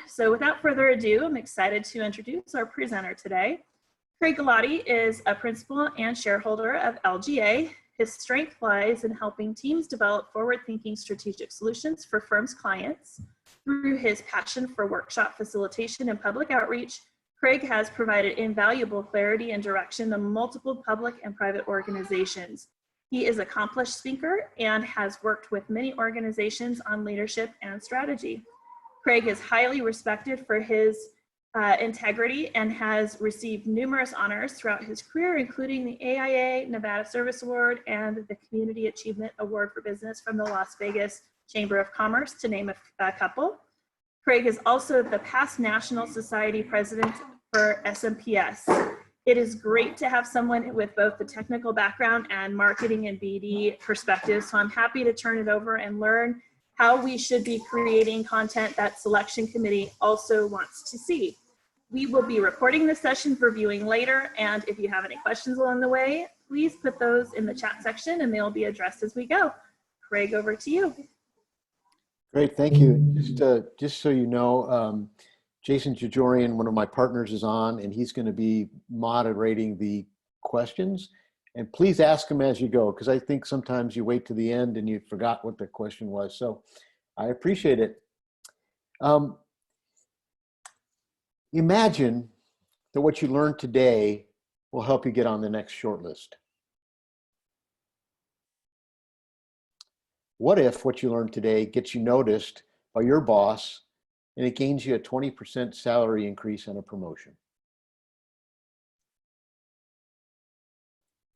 So without further ado, I'm excited to introduce our presenter today. Craig Galati is a principal and shareholder of LGA. His strength lies in helping teams develop forward-thinking strategic solutions for firms' clients. Through his passion for workshop facilitation and public outreach, Craig has provided invaluable clarity and direction to multiple public and private organizations. He is an accomplished speaker and has worked with many organizations on leadership and strategy. Craig is highly respected for his integrity and has received numerous honors throughout his career, including the AIA Nevada Service Award and the Community Achievement Award for Business from the Las Vegas Chamber of Commerce, to name a couple. Craig is also the past National Society President for SMPS. It is great to have someone with both the technical background and marketing and BD perspective, so I'm happy to turn it over and learn how we should be creating content that selection committee also wants to see. We will be recording this session for viewing later, and if you have any questions along the way, please put those in the chat section and they'll be addressed as we go. Craig, over to you. Great, thank you. Just so you know, Jason Jajorian, one of my partners, is on, and he's going to be moderating the questions. And please ask them as you go, because I think sometimes you wait to the end and you forgot what the question was. So I appreciate it. Imagine that what you learned today will help you get on the next shortlist. What if what you learned today gets you noticed by your boss and it gains you a 20% salary increase and a promotion?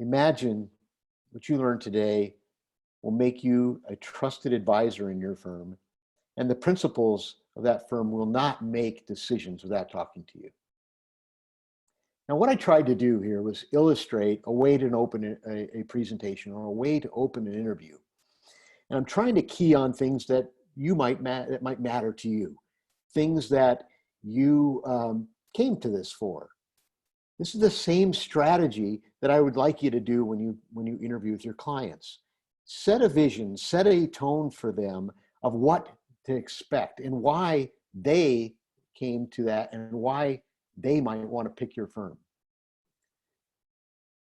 Imagine what you learned today will make you a trusted advisor in your firm, and the principals of that firm will not make decisions without talking to you. Now, what I tried to do here was illustrate a way to open a presentation or a way to open an interview. And I'm trying to key on things that might matter to you, things that you came to this for. This is the same strategy that I would like you to do when you interview with your clients. Set a vision, set a tone for them of what to expect and why they came to that and why they might want to pick your firm.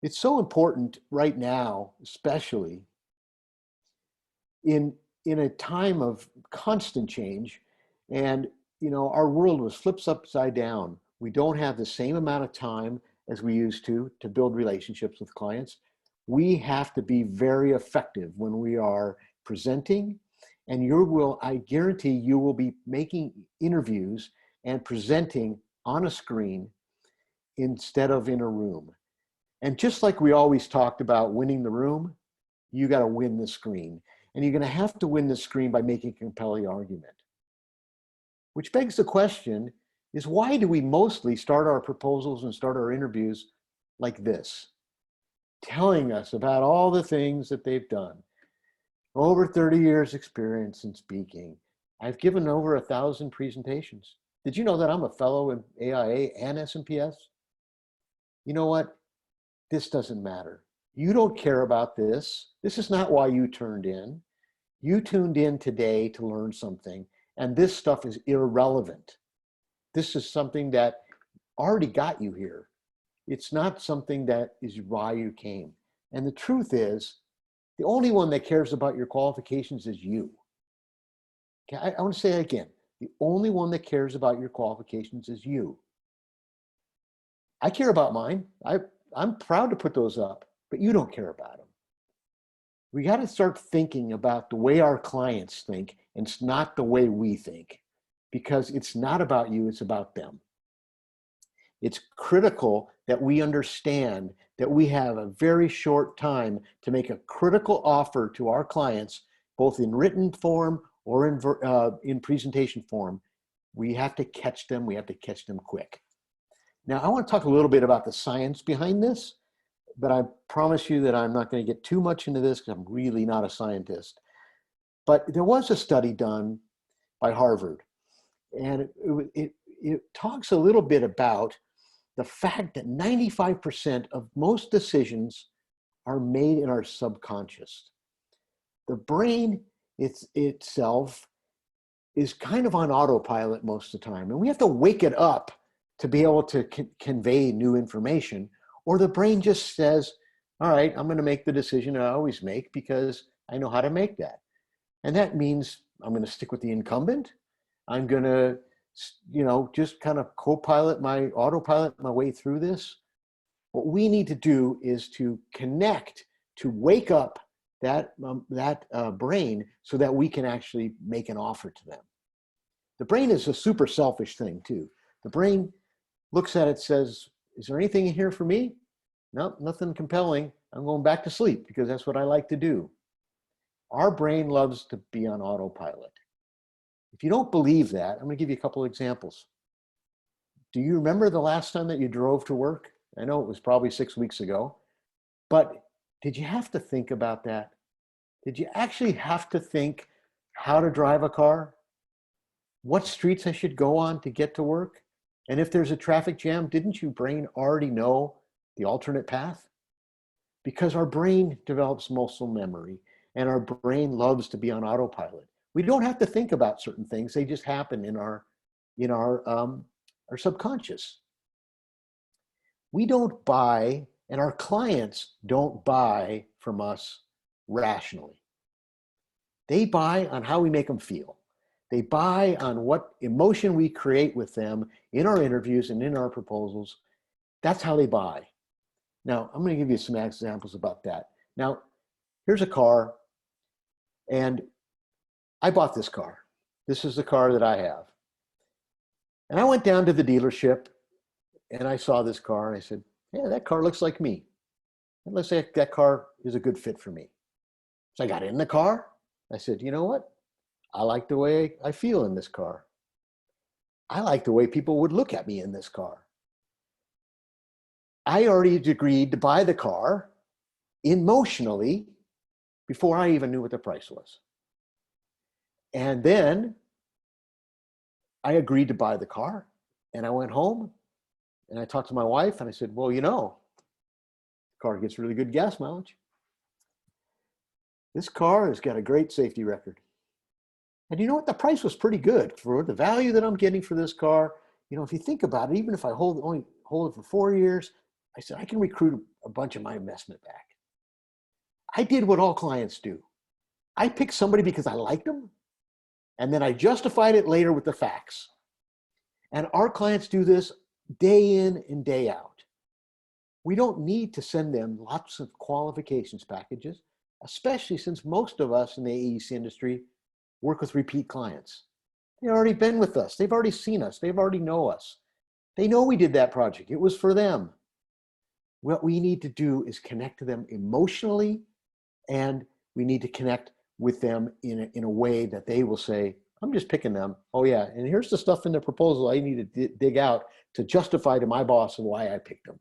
It's so important right now, especially in a time of constant change, and our world was flipped upside down. We don't have the same amount of time as we used to build relationships with clients. We have to be very effective when we are presenting, and I guarantee you will be making interviews and presenting on a screen instead of in a room. And just like we always talked about winning the room, you got to win the screen. And you're going to have to win the screen by making a compelling argument. Which begs the question is, why do we mostly start our proposals and start our interviews like this? Telling us about all the things that they've done. Over 30 years experience in speaking. I've given over 1,000 presentations. Did you know that I'm a fellow in AIA and SMPS? You know what? This doesn't matter. You don't care about this. This is not why you turned in. You tuned in today to learn something, and this stuff is irrelevant. This is something that already got you here. It's not something that is why you came. And the truth is, the only one that cares about your qualifications is you. Okay, I want to say that again. The only one that cares about your qualifications is you. I care about mine. I'm proud to put those up, but you don't care about them. We got to start thinking about the way our clients think, and it's not the way we think, because it's not about you, it's about them. It's critical that we understand that we have a very short time to make a critical offer to our clients, both in written form or in presentation form. We have to catch them. We have to catch them quick. Now, I want to talk a little bit about the science behind this, but I promise you that I'm not going to get too much into this because I'm really not a scientist. But there was a study done by Harvard, and it talks a little bit about the fact that 95% of most decisions are made in our subconscious. The brain itself is kind of on autopilot most of the time. And we have to wake it up to be able to convey new information, or the brain just says, all right, I'm going to make the decision I always make because I know how to make that. And that means I'm going to stick with the incumbent. I'm going to, just kind of autopilot my way through this. What we need to do is to connect, to wake up that brain so that we can actually make an offer to them. The brain is a super selfish thing too. The brain looks at it, says, is there anything in here for me? No, nothing compelling. I'm going back to sleep because that's what I like to do. Our brain loves to be on autopilot. If you don't believe that, I'm going to give you a couple of examples. Do you remember the last time that you drove to work? I know it was probably 6 weeks ago, but did you have to think about that? Did you actually have to think how to drive a car? What streets I should go on to get to work? And if there's a traffic jam, didn't your brain already know the alternate path? Because our brain develops muscle memory and our brain loves to be on autopilot. We don't have to think about certain things. They just happen in our subconscious. We don't buy, and our clients don't buy from us rationally. They buy on how we make them feel. They buy on what emotion we create with them in our interviews and in our proposals. That's how they buy. Now, I'm going to give you some examples about that. Now, here's a car, and I bought this car. This is the car that I have. And I went down to the dealership, and I saw this car, and I said, yeah, that car looks like me. And let's say that car is a good fit for me. So I got in the car. I said, you know what? I like the way I feel in this car. I like the way people would look at me in this car. I already agreed to buy the car emotionally before I even knew what the price was. And then I agreed to buy the car, and I went home and I talked to my wife and I said, well, the car gets really good gas mileage. This car has got a great safety record. And you know what? The price was pretty good for the value that I'm getting for this car. If you think about it, even if I only hold it for 4 years, I said, I can recruit a bunch of my investment back. I did what all clients do. I picked somebody because I liked them, and then I justified it later with the facts. And our clients do this day in and day out. We don't need to send them lots of qualifications packages, especially since most of us in the AEC industry work with repeat clients. They've already been with us. They've already seen us. They've already know us. They know we did that project. It was for them. What we need to do is connect to them emotionally, and we need to connect with them in a way that they will say, I'm just picking them. Oh yeah, and here's the stuff in the proposal I need to dig out to justify to my boss why I picked them.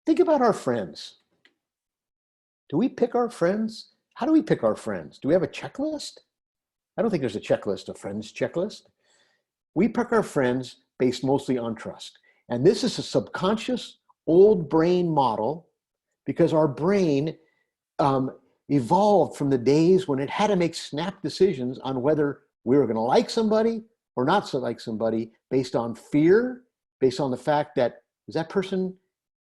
Think about our friends. Do we pick our friends? How do we pick our friends? Do we have a checklist? I don't think there's a checklist, a friends checklist. We pick our friends based mostly on trust. And this is a subconscious old brain model because our brain evolved from the days when it had to make snap decisions on whether we were going to like somebody or not so like somebody based on fear, based on the fact that, is that person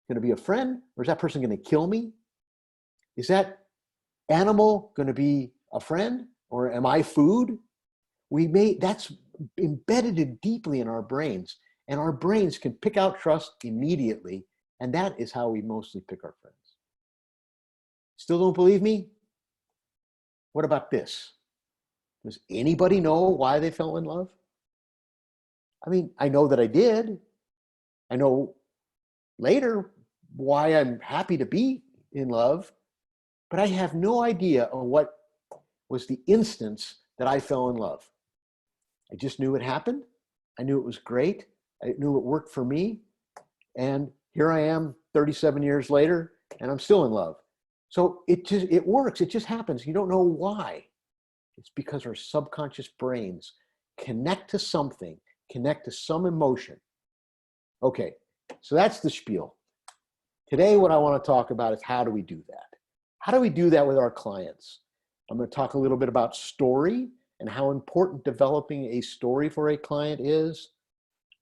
going to be a friend or is that person going to kill me? Is that animal going to be a friend or am I food? That's embedded deeply in our brains, and our brains can pick out trust immediately, and that is how we mostly pick our friends. Still don't believe me? What about this? Does anybody know why they fell in love? I mean, I know that I did. I know later why I'm happy to be in love, but I have no idea of what was the instance that I fell in love. I just knew it happened. I knew it was great. I knew it worked for me. And here I am 37 years later, and I'm still in love. So it works. It just happens. You don't know why. It's because our subconscious brains connect to something, connect to some emotion. Okay, so that's the spiel. Today, what I want to talk about is how do we do that? How do we do that with our clients? I'm going to talk a little bit about story and how important developing a story for a client is,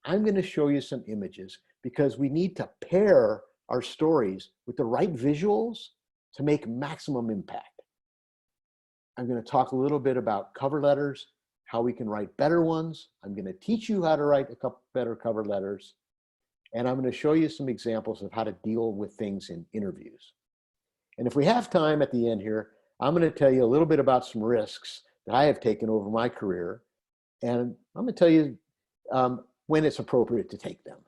I'm going to show you some images because we need to pair our stories with the right visuals to make maximum impact. I'm going to talk a little bit about cover letters, how we can write better ones. I'm going to teach you how to write a couple better cover letters. And I'm going to show you some examples of how to deal with things in interviews. And if we have time at the end here, I'm going to tell you a little bit about some risks that I have taken over my career. And I'm going to tell you when it's appropriate to take them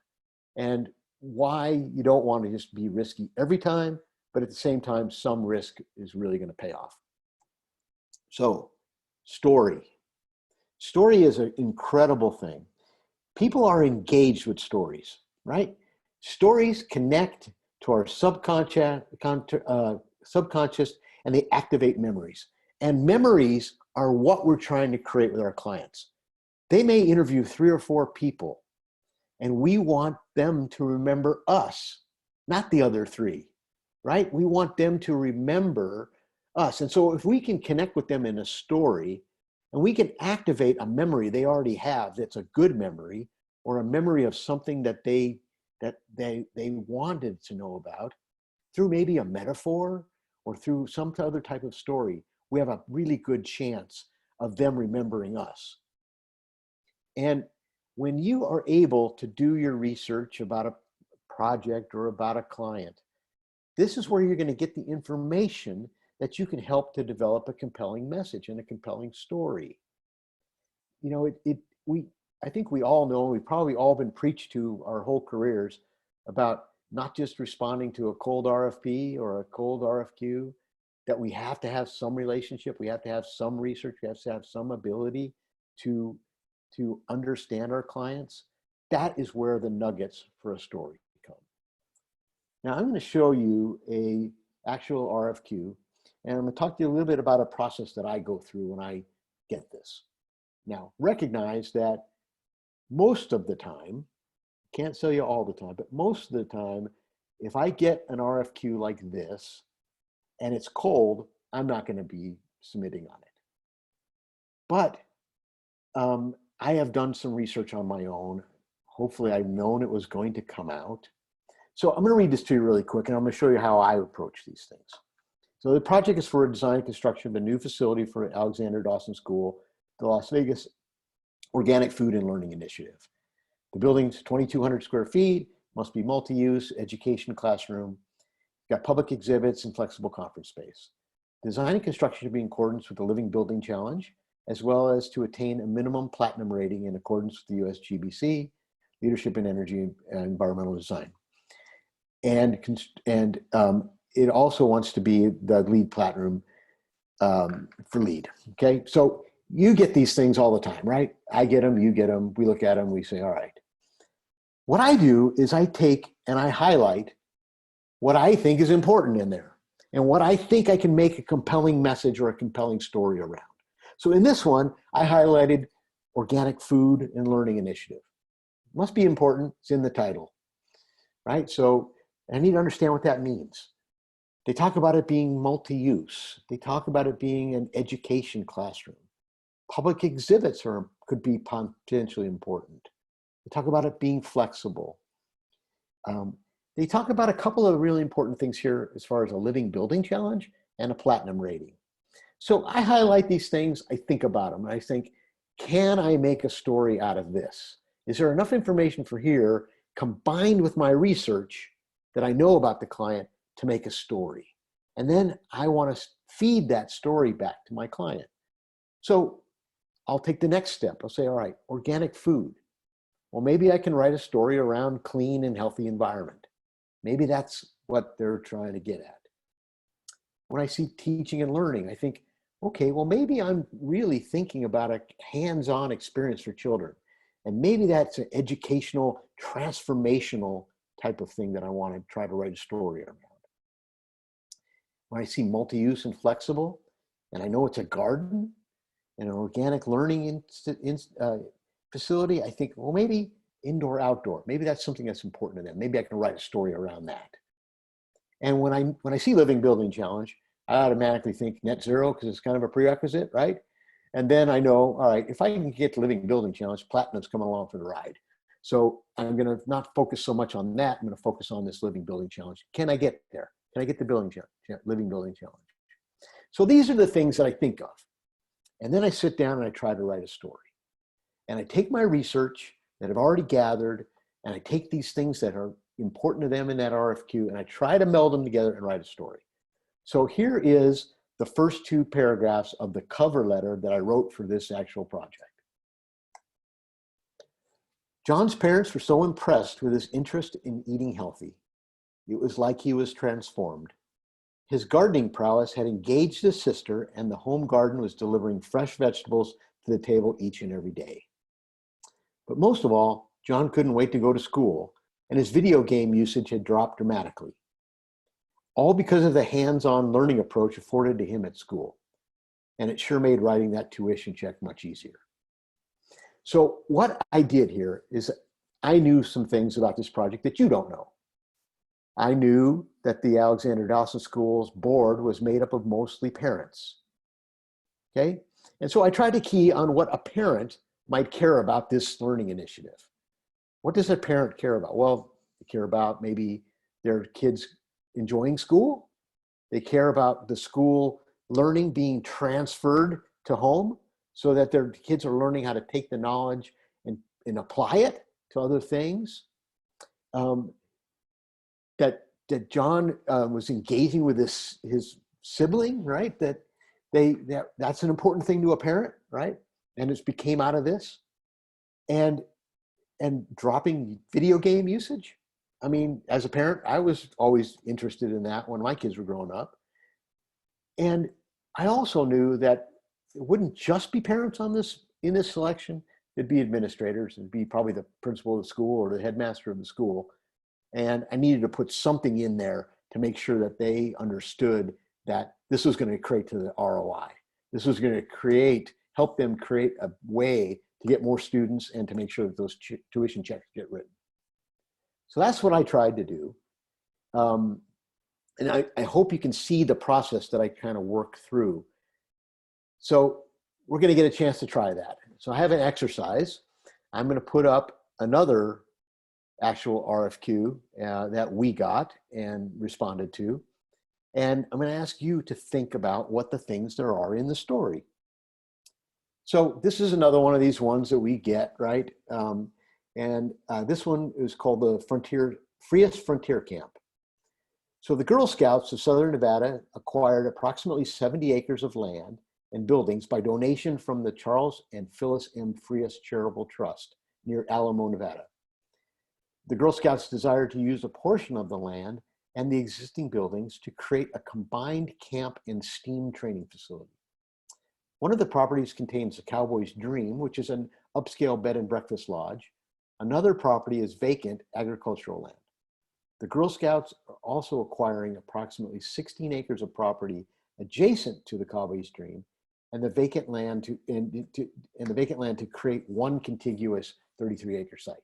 and why you don't want to just be risky every time, but at the same time, some risk is really going to pay off. So, story. Story is an incredible thing. People are engaged with stories, right? Stories connect to our subconscious and they activate memories. And memories are what we're trying to create with our clients. They may interview 3 or 4 people, and we want them to remember us, not the other 3, right? We want them to remember us. And so if we can connect with them in a story, and we can activate a memory they already have that's a good memory, or a memory of something that they wanted to know about, through maybe a metaphor or through some other type of story, we have a really good chance of them remembering us. And when you are able to do your research about a project or about a client, this is where you're going to get the information that you can help to develop a compelling message and a compelling story. You know, I think we all know, we've probably all been preached to our whole careers about not just responding to a cold RFP or a cold RFQ, that we have to have some relationship, we have to have some research, we have to have some ability to understand our clients. That is where the nuggets for a story come. Now I'm going to show you a actual RFQ, and I'm going to talk to you a little bit about a process that I go through when I get this. Now, recognize that most of the time, can't tell you all the time, but most of the time, if I get an RFQ like this and it's cold, I'm not going to be submitting on it. But I have done some research on my own. Hopefully I've known it was going to come out. So I'm going to read this to you really quick, and I'm going to show you how I approach these things. So the project is for a design and construction of a new facility for Alexander Dawson School, the Las Vegas Organic Food and Learning Initiative. The building's 2,200 square feet, must be multi-use, education classroom, got public exhibits and flexible conference space. Design and construction should be in accordance with the Living Building Challenge, as well as to attain a minimum platinum rating in accordance with the US GBC, Leadership in Energy and Environmental Design. And it also wants to be the LEED Platinum for LEED, okay? So you get these things all the time, right? I get them, you get them, we look at them, we say, all right. What I do is I take and I highlight what I think is important in there and what I think I can make a compelling message or a compelling story around. So in this one, I highlighted Organic Food and Learning Initiative. Must be important, it's in the title, right? So I need to understand what that means. They talk about it being multi-use. They talk about it being an education classroom. Public exhibits could be potentially important. They talk about it being flexible. They talk about a couple of really important things here as far as a Living Building Challenge and a platinum rating. So I highlight these things, I think about them, and I think, can I make a story out of this? Is there enough information for here combined with my research that I know about the client to make a story? And then I want to feed that story back to my client. So I'll take the next step. I'll say, all right, organic food. Well, maybe I can write a story around clean and healthy environment. Maybe that's what they're trying to get at. When I see teaching and learning, I think, okay, well, maybe I'm really thinking about a hands-on experience for children. And maybe that's an educational, transformational type of thing that I want to try to write a story around. When I see multi-use and flexible, and I know it's a garden and an organic learning facility, I think, well, maybe indoor, outdoor. Maybe that's something that's important to them. Maybe I can write a story around that. And when I see Living Building Challenge, I automatically think net zero because it's kind of a prerequisite, right? And then I know, all right, if I can get the Living Building Challenge, Platinum's coming along for the ride. So I'm going to not focus so much on that. I'm going to focus on this Living Building Challenge. Can I get there? Can I get the Living Building Challenge? So these are the things that I think of. And then I sit down and I try to write a story. And I take my research that I've already gathered, and I take these things that are important to them in that RFQ, and I try to meld them together and write a story. So here is the first 2 paragraphs of the cover letter that I wrote for this actual project. John's parents were so impressed with his interest in eating healthy. It was like he was transformed. His gardening prowess had engaged his sister, and the home garden was delivering fresh vegetables to the table each and every day. But most of all, John couldn't wait to go to school, and his video game usage had dropped dramatically. All because of the hands-on learning approach afforded to him at school. And it sure made writing that tuition check much easier. So what I did here is I knew some things about this project that you don't know. I knew that the Alexander Dawson School's board was made up of mostly parents. Okay? And so I tried to key on what a parent might care about this learning initiative. What does a parent care about? Well, they care about maybe their kids enjoying school. They care about the school learning being transferred to home so that their kids are learning how to take the knowledge and apply it to other things. That John was engaging with his sibling, right? That's an important thing to a parent, right? And it became out of this. And dropping video game usage. I mean, as a parent, I was always interested in that when my kids were growing up. And I also knew that it wouldn't just be parents on this in this selection. It'd be administrators. It'd be probably the principal of the school or the headmaster of the school. And I needed to put something in there to make sure that they understood that this was going to create to the ROI. This was going to help them create a way to get more students and to make sure that those tuition checks get written. So that's what I tried to do. And I hope you can see the process that I kind of work through. So we're going to get a chance to try that. So I have an exercise. I'm going to put up another actual RFQ that we got and responded to. And I'm going to ask you to think about what the things there are in the story. So this is another one of these ones that we get, right? This one is called the Freest Frontier Camp. So the Girl Scouts of Southern Nevada acquired approximately 70 acres of land and buildings by donation from the Charles and Phyllis M. Freest Charitable Trust near Alamo, Nevada. The Girl Scouts desired to use a portion of the land and the existing buildings to create a combined camp and STEAM training facility. One of the properties contains the Cowboy's Dream, which is an upscale bed and breakfast lodge. Another property is vacant agricultural land. The Girl Scouts are also acquiring approximately 16 acres of property adjacent to the Cowboy's Dream and the vacant land to create one contiguous 33-acre site.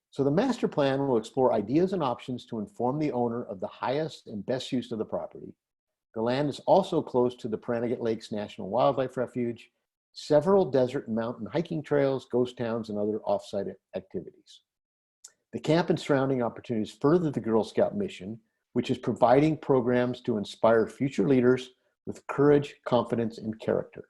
So the master plan will explore ideas and options to inform the owner of the highest and best use of the property. The land is also close to the Pahranagat Lakes National Wildlife Refuge, several desert and mountain hiking trails, ghost towns, and other off-site activities. The camp and surrounding opportunities further the Girl Scout mission, which is providing programs to inspire future leaders with courage, confidence, and character.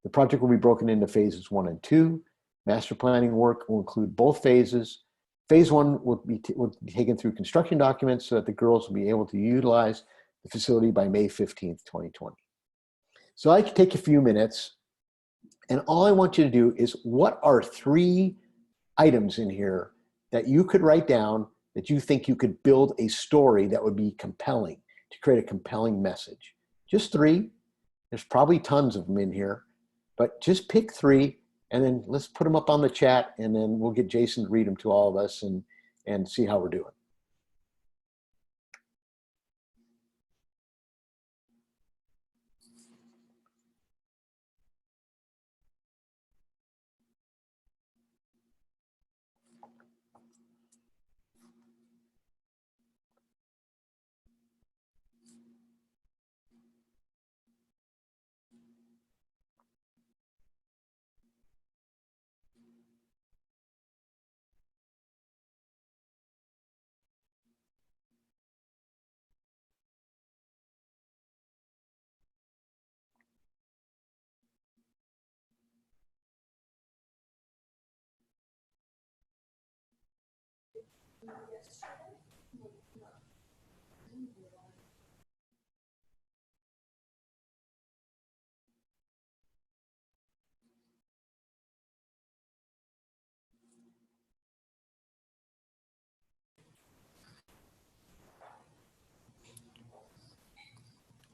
The project will be broken into phases 1 and 2. Master planning work will include both phases. Phase 1 will be taken through construction documents so that the girls will be able to utilize the facility by May 15th, 2020. So I can take a few minutes, and all I want you to do is, what are 3 items in here that you could write down that you think you could build a story that would be compelling, to create a compelling message? Just 3. There's probably tons of them in here, but just pick 3, and then let's put them up on the chat, and then we'll get Jason to read them to all of us and see how we're doing.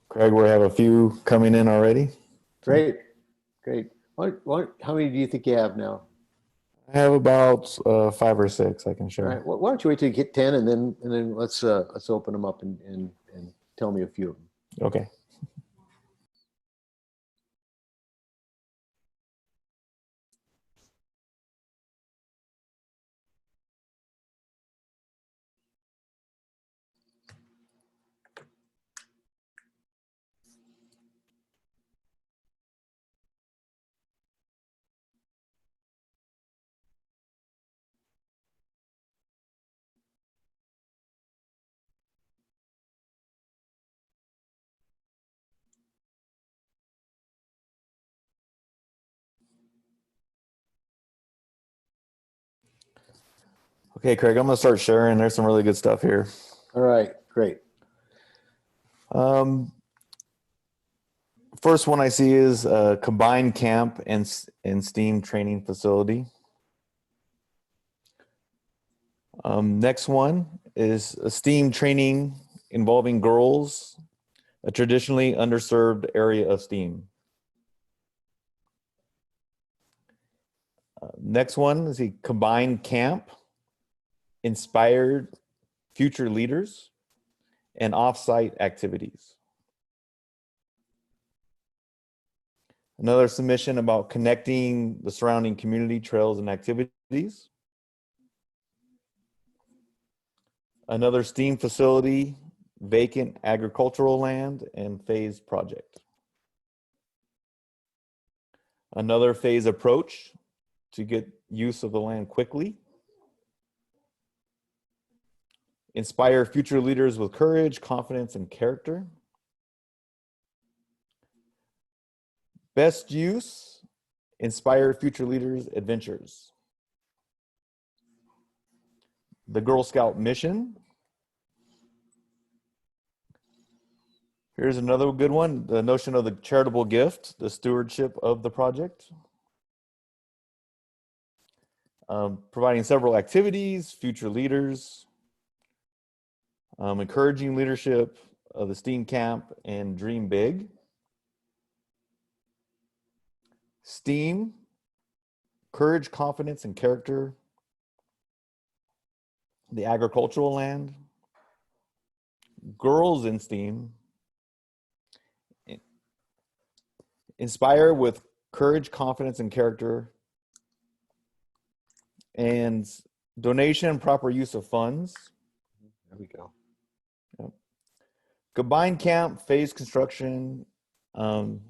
Craig, we have a few coming in already. Great, great. How many do you think you have now? I have about 5 or 6 I can All share. right. Why don't you wait till you get 10, and then let's open them up and tell me a few of them. Okay. Okay, Craig, I'm going to start sharing. There's some really good stuff here. All right, great. First one I see is a combined camp and STEAM training facility. Next one is a STEAM training involving girls, a traditionally underserved area of STEAM. Next one is a combined camp, inspired future leaders, and offsite activities. Another submission about connecting the surrounding community trails and activities. Another STEAM facility, vacant agricultural land, and phase project. Another phase approach to get use of the land quickly. Inspire future leaders with courage, confidence, and character. Best use, inspire future leaders' adventures. The Girl Scout mission. Here's another good one, the notion of the charitable gift, the stewardship of the project. Providing several activities, future leaders, encouraging leadership of the STEAM camp and dream big. STEAM, courage, confidence, and character. The agricultural land. Girls in STEAM. Inspire with courage, confidence, and character. And donation and proper use of funds. There we go. Yep. Combined camp, phase construction, and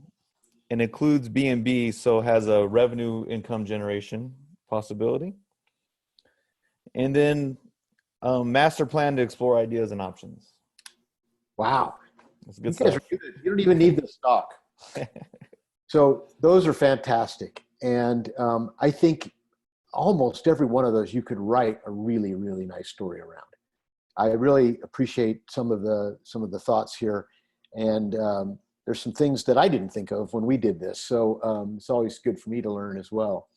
includes B&B, so has a revenue income generation possibility. And then master plan to explore ideas and options. Wow. That's good You guys stuff. are good. You don't even need the stock. So those are fantastic. And I think almost every one of those you could write a really, really nice story around. I really appreciate some of the thoughts here. And there's some things that I didn't think of when we did this. So it's always good for me to learn as well.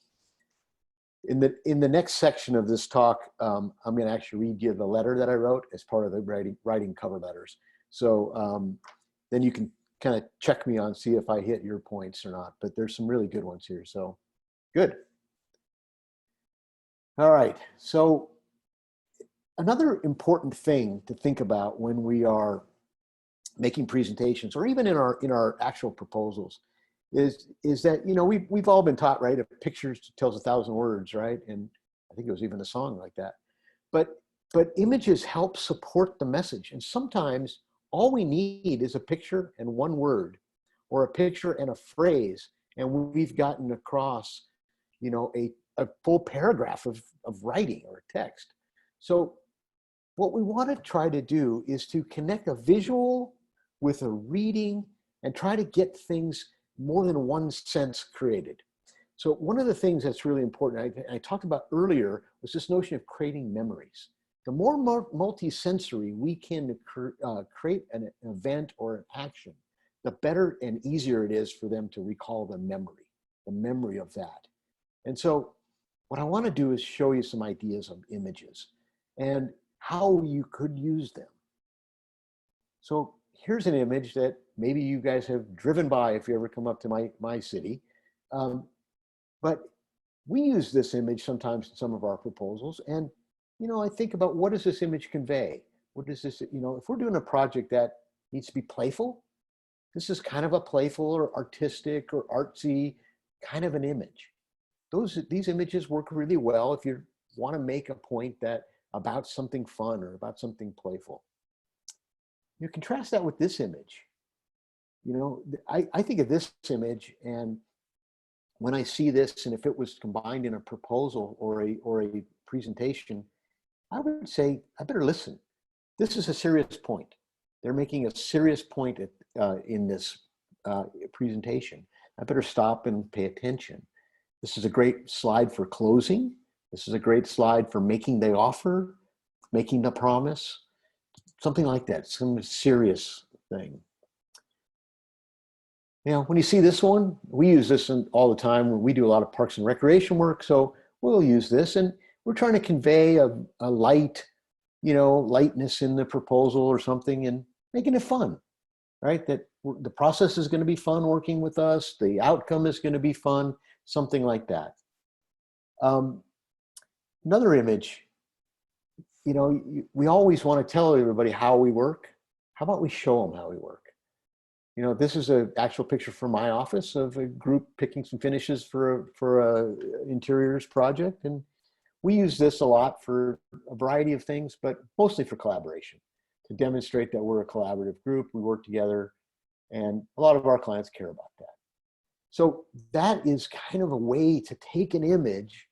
In the next section of this talk, I'm going to actually read you the letter that I wrote as part of the writing cover letters. So then you can kind of check me on, see if I hit your points or not. But there's some really good ones here. So good. All right. So another important thing to think about when we are making presentations, or even in our actual proposals, is that, you know, we've all been taught, right? A picture tells 1,000 words, right? And I think it was even a song like that. But images help support the message, and sometimes all we need is a picture and one word, or a picture and a phrase, and we've gotten across, you know, a full paragraph of writing or text. So what we want to try to do is to connect a visual with a reading and try to get things more than one sense created. So one of the things that's really important, I talked about earlier, was this notion of creating memories. the more multi-sensory we can create an event or an action, the better and easier it is for them to recall the memory of that. And so what I want to do is show you some ideas of images and how you could use them. So here's an image that maybe you guys have driven by if you ever come up to my city. But we use this image sometimes in some of our proposals. And, I think about, what does this image convey? What does this, if we're doing a project that needs to be playful, this is kind of a playful or artistic or artsy kind of an image. These images work really well if you want to make a point about something fun or about something playful. You contrast that with this image. I think of this image, and when I see this, and if it was combined in a proposal or a presentation, I would say, I better listen. This is a serious point. They're making a serious point in this presentation. I better stop and pay attention. This is a great slide for closing. This is a great slide for making the offer, making the promise, something like that, some serious thing. When you see this one, we use this all the time when we do a lot of parks and recreation work, so we'll use this, and we're trying to convey a light, lightness in the proposal or something, and making it fun, right? That the process is going to be fun working with us, the outcome is going to be fun, something like that. Another image, we always want to tell everybody how we work. How about we show them how we work? This is an actual picture from my office of a group picking some finishes for a interiors project. And we use this a lot for a variety of things, but mostly for collaboration, to demonstrate that we're a collaborative group, we work together, and a lot of our clients care about that. So that is kind of a way to take an image,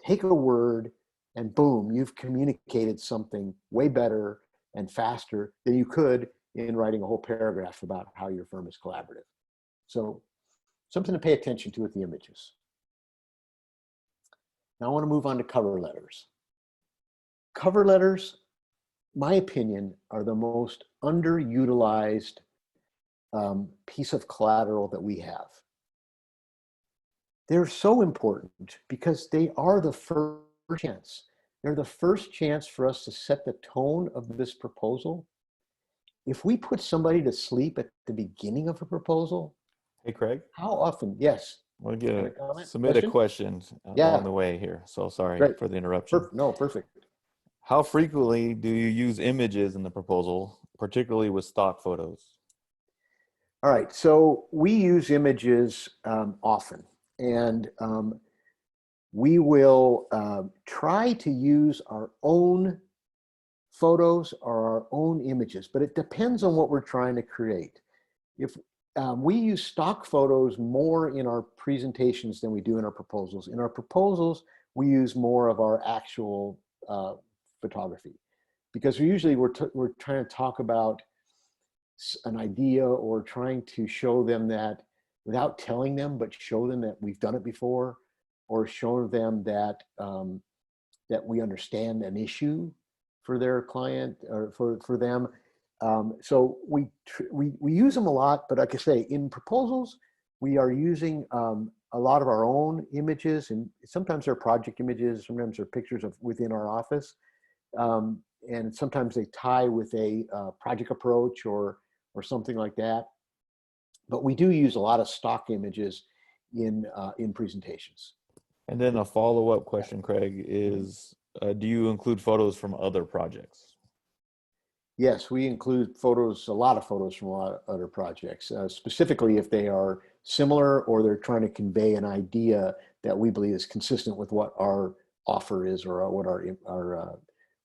take a word, and boom, you've communicated something way better and faster than you could in writing a whole paragraph about how your firm is collaborative. So something to pay attention to with the images. Now I want to move on to cover letters. Cover letters, my opinion, are the most underutilized piece of collateral that we have. They're so important because they are the first chance. They're the first chance for us to set the tone of this proposal. If we put somebody to sleep at the beginning of a proposal, Hey, Craig. how often? Yes. We'll submit Question? a question Yeah. on the way here. So sorry Great. for the interruption. No, perfect. How frequently do you use images in the proposal, particularly with stock photos? All right. So we use images often, and we will try to use our own photos or our own images, but it depends on what we're trying to create. If we use stock photos more in our presentations than we do in our proposals. In our proposals, we use more of our actual photography, because we're trying to talk about an idea or trying to show them that without telling them, but show them that we've done it before, or show them that that we understand an issue for their client or for them. So we use them a lot, but like I say, in proposals, we are using a lot of our own images, and sometimes they're project images, sometimes they're pictures of within our office, and sometimes they tie with a project approach or something like that. But we do use a lot of stock images in presentations. And then a follow-up question, Craig, is do you include photos from other projects? Yes, we include photos, a lot of photos from a lot of other projects, specifically if they are similar or they're trying to convey an idea that we believe is consistent with what our offer is, or what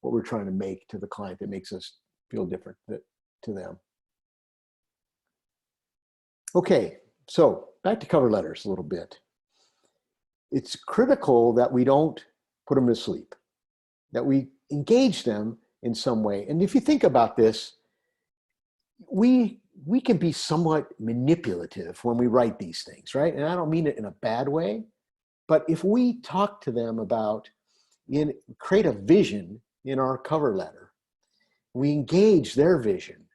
what we're trying to make to the client that makes us feel different to them. Okay, so back to cover letters a little bit. It's critical that we don't put them to sleep, that we engage them in some way. And if you think about this, we can be somewhat manipulative when we write these things, right? And I don't mean it in a bad way, but if we talk to them about, create a vision in our cover letter. We engage their vision,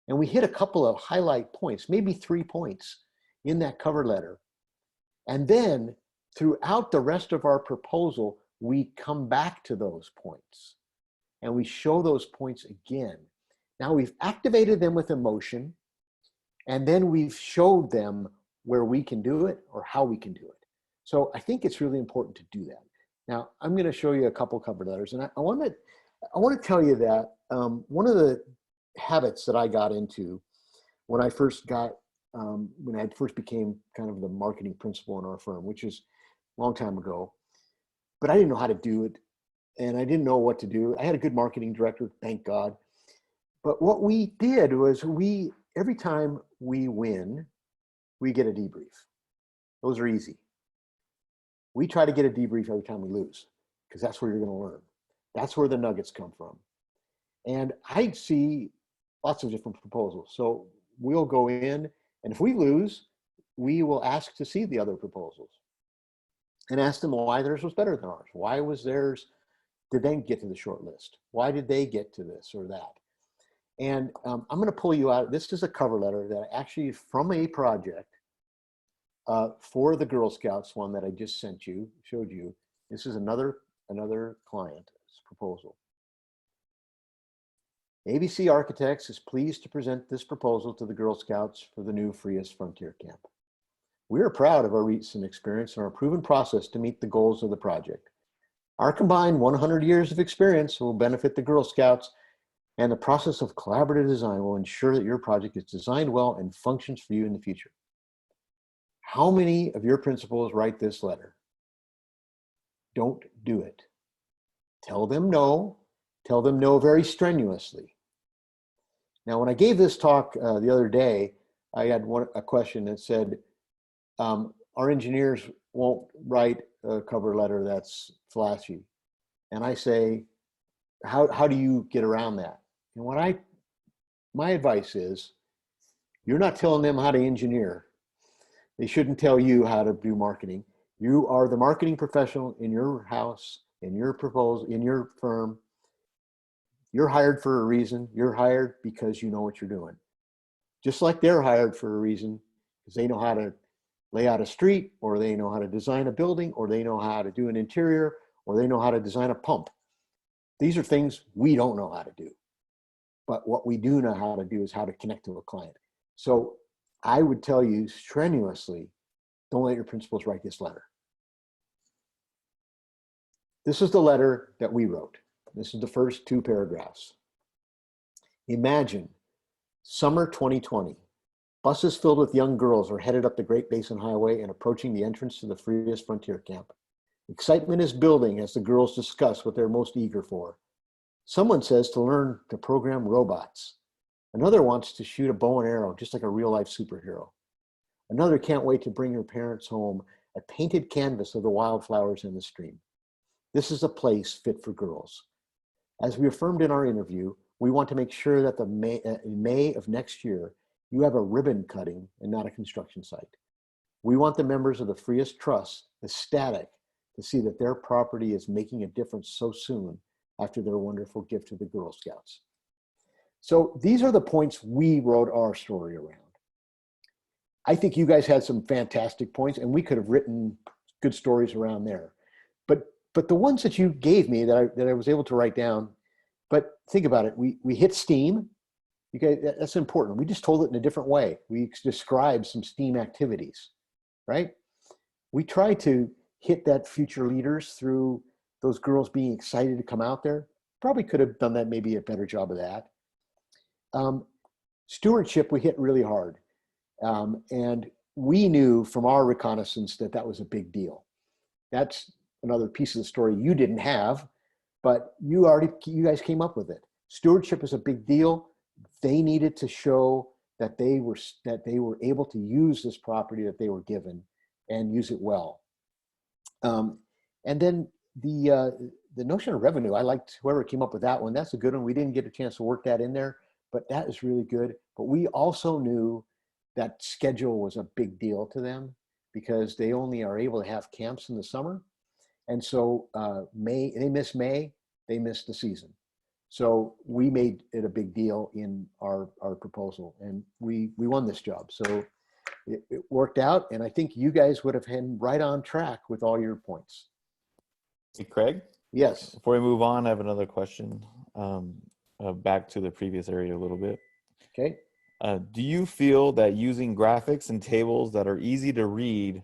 and we hit a couple of highlight points, maybe 3 points in that cover letter. And then throughout the rest of our proposal, we come back to those points and we show those points again. Now we've activated them with emotion, and then we've showed them where we can do it or how we can do it. So I think it's really important to do that. Now I'm going to show you a couple cover letters, and I want to tell you that one of the habits that I got into when I first became kind of the marketing principal in our firm, which is a long time ago, but I didn't know how to do it, and I didn't know what to do. I had a good marketing director, thank God. But what we did was every time we win, we get a debrief. Those are easy. We try to get a debrief every time we lose, because that's where you're going to learn. That's where the nuggets come from. And I see lots of different proposals. So we'll go in, and if we lose, we will ask to see the other proposals and ask them why theirs was better than ours. Why was theirs, did they get to the short list? Why did they get to this or that? And I'm going to pull you out. This is a cover letter that actually from a project for the Girl Scouts one that I just showed you. This is another client's proposal. ABC Architects is pleased to present this proposal to the Girl Scouts for the new Freest Frontier Camp. We are proud of our recent experience and our proven process to meet the goals of the project. Our combined 100 years of experience will benefit the Girl Scouts, and the process of collaborative design will ensure that your project is designed well and functions for you in the future. How many of your principals write this letter? Don't do it. Tell them no. Tell them no very strenuously. Now, when I gave this talk the other day, I had a question that said, our engineers won't write a cover letter that's flashy. And I say, how do you get around that? And my advice is, you're not telling them how to engineer. They shouldn't tell you how to do marketing. You are the marketing professional in your house, in your proposal, in your firm. You're hired for a reason. You're hired because you know what you're doing. Just like they're hired for a reason, because they know how to lay out a street, or they know how to design a building, or they know how to do an interior, or they know how to design a pump. These are things we don't know how to do. But what we do know how to do is how to connect to a client. So I would tell you strenuously, don't let your principals write this letter. This is the letter that we wrote. This is the first 2 paragraphs. Imagine summer 2020. Buses filled with young girls are headed up the Great Basin Highway and approaching the entrance to the Freest Frontier Camp. Excitement is building as the girls discuss what they're most eager for. Someone says to learn to program robots. Another wants to shoot a bow and arrow, just like a real-life superhero. Another can't wait to bring her parents home a painted canvas of the wildflowers in the stream. This is a place fit for girls. As we affirmed in our interview, we want to make sure that in May of next year, you have a ribbon cutting and not a construction site. We want the members of the Freest Trust ecstatic to see that their property is making a difference so soon after their wonderful gift to the Girl Scouts. So these are the points we wrote our story around. I think you guys had some fantastic points, and we could have written good stories around there. But the ones that you gave me that I was able to write down, but think about it, we hit STEAM. You guys, that's important. We just told it in a different way. We described some STEAM activities, right? We tried to hit that future leaders through those girls being excited to come out there. Probably could have done that, maybe a better job of that. Stewardship, we hit really hard. And we knew from our reconnaissance that that was a big deal. That's another piece of the story you didn't have, but you guys came up with it. Stewardship is a big deal. They needed to show that they were able to use this property that they were given and use it well. And then the notion of revenue, I liked whoever came up with that one. That's a good one. We didn't get a chance to work that in there, but that is really good. But we also knew that schedule was a big deal to them because they only are able to have camps in the summer. And so they miss May. they missed the season. So we made it a big deal in our proposal, and we won this job. So it worked out, and I think you guys would have been right on track with all your points. Hey, Craig? Yes. Before we move on, I have another question, back to the previous area a little bit. Okay. Do you feel that using graphics and tables that are easy to read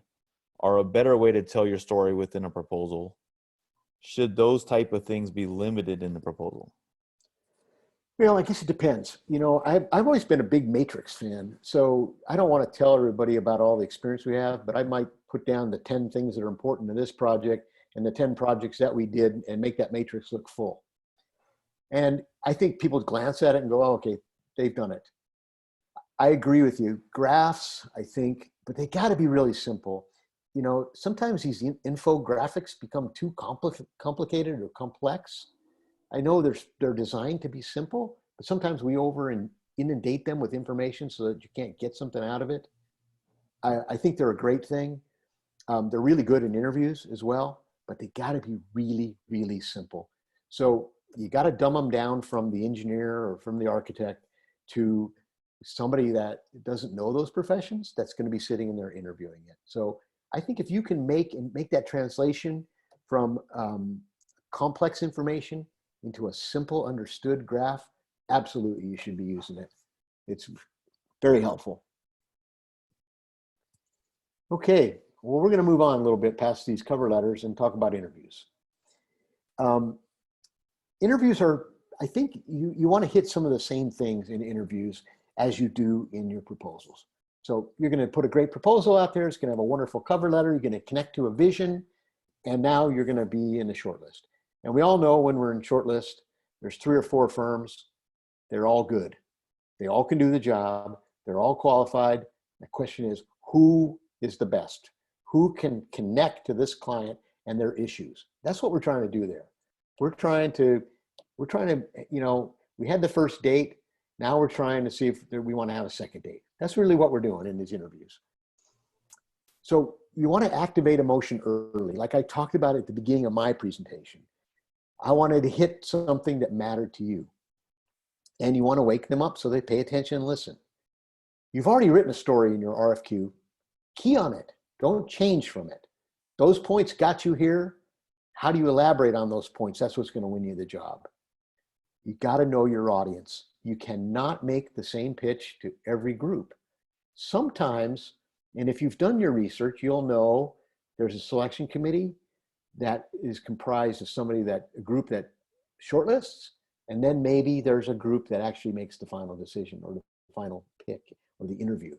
are a better way to tell your story within a proposal? Should those type of things be limited in the proposal? Well, I guess it depends. You know, I've always been a big matrix fan, so I don't want to tell everybody about all the experience we have, but I might put down the 10 things that are important to this project and the 10 projects that we did and make that matrix look full. And I think people glance at it and go, oh, okay, they've done it. I agree with you. Graphs, I think, but they got to be really simple. You know, sometimes these infographics become too complicated or complex. I know they're designed to be simple, but sometimes we inundate them with information so that you can't get something out of it. I think they're a great thing. They're really good in interviews as well, but they got to be really, really simple. So you got to dumb them down from the engineer or from the architect to somebody that doesn't know those professions that's going to be sitting in there interviewing it. So I think if you can make that translation from complex information into a simple understood graph, absolutely you should be using it. It's very helpful. Okay, well, we're going to move on a little bit past these cover letters and talk about interviews. Interviews are, I think you want to hit some of the same things in interviews as you do in your proposals. So you're going to put a great proposal out there. It's going to have a wonderful cover letter. You're going to connect to a vision, and now you're going to be in the shortlist. And we all know when we're in shortlist, there's 3 or 4 firms. They're all good. They all can do the job. They're all qualified. The question is, who is the best? Who can connect to this client and their issues? That's what we're trying to do there. We're trying to, you know, we had the first date. Now we're trying to see if we want to have a second date. That's really what we're doing in these interviews. So you want to activate emotion early. Like I talked about at the beginning of my presentation. I wanted to hit something that mattered to you. And you want to wake them up so they pay attention and listen. You've already written a story in your RFQ. Key on it. Don't change from it. Those points got you here. How do you elaborate on those points? That's what's going to win you the job. You got to know your audience. You cannot make the same pitch to every group. Sometimes, and if you've done your research, you'll know there's a selection committee that is comprised of a group that shortlists, and then maybe there's a group that actually makes the final decision or the final pick or the interview.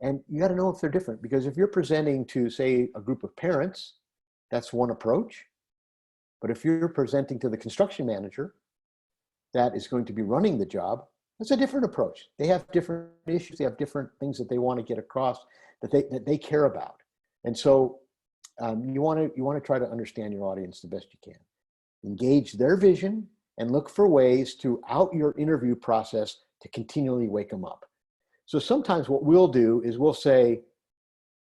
And you got to know if they're different, because if you're presenting to, say, a group of parents, that's one approach. But if you're presenting to the construction manager that is going to be running the job, that's a different approach. They have different issues. They have different things that they want to get across that they care about. And so you want to try to understand your audience the best you can. Engage their vision and look for ways throughout your interview process to continually wake them up. So sometimes what we'll do is we'll say,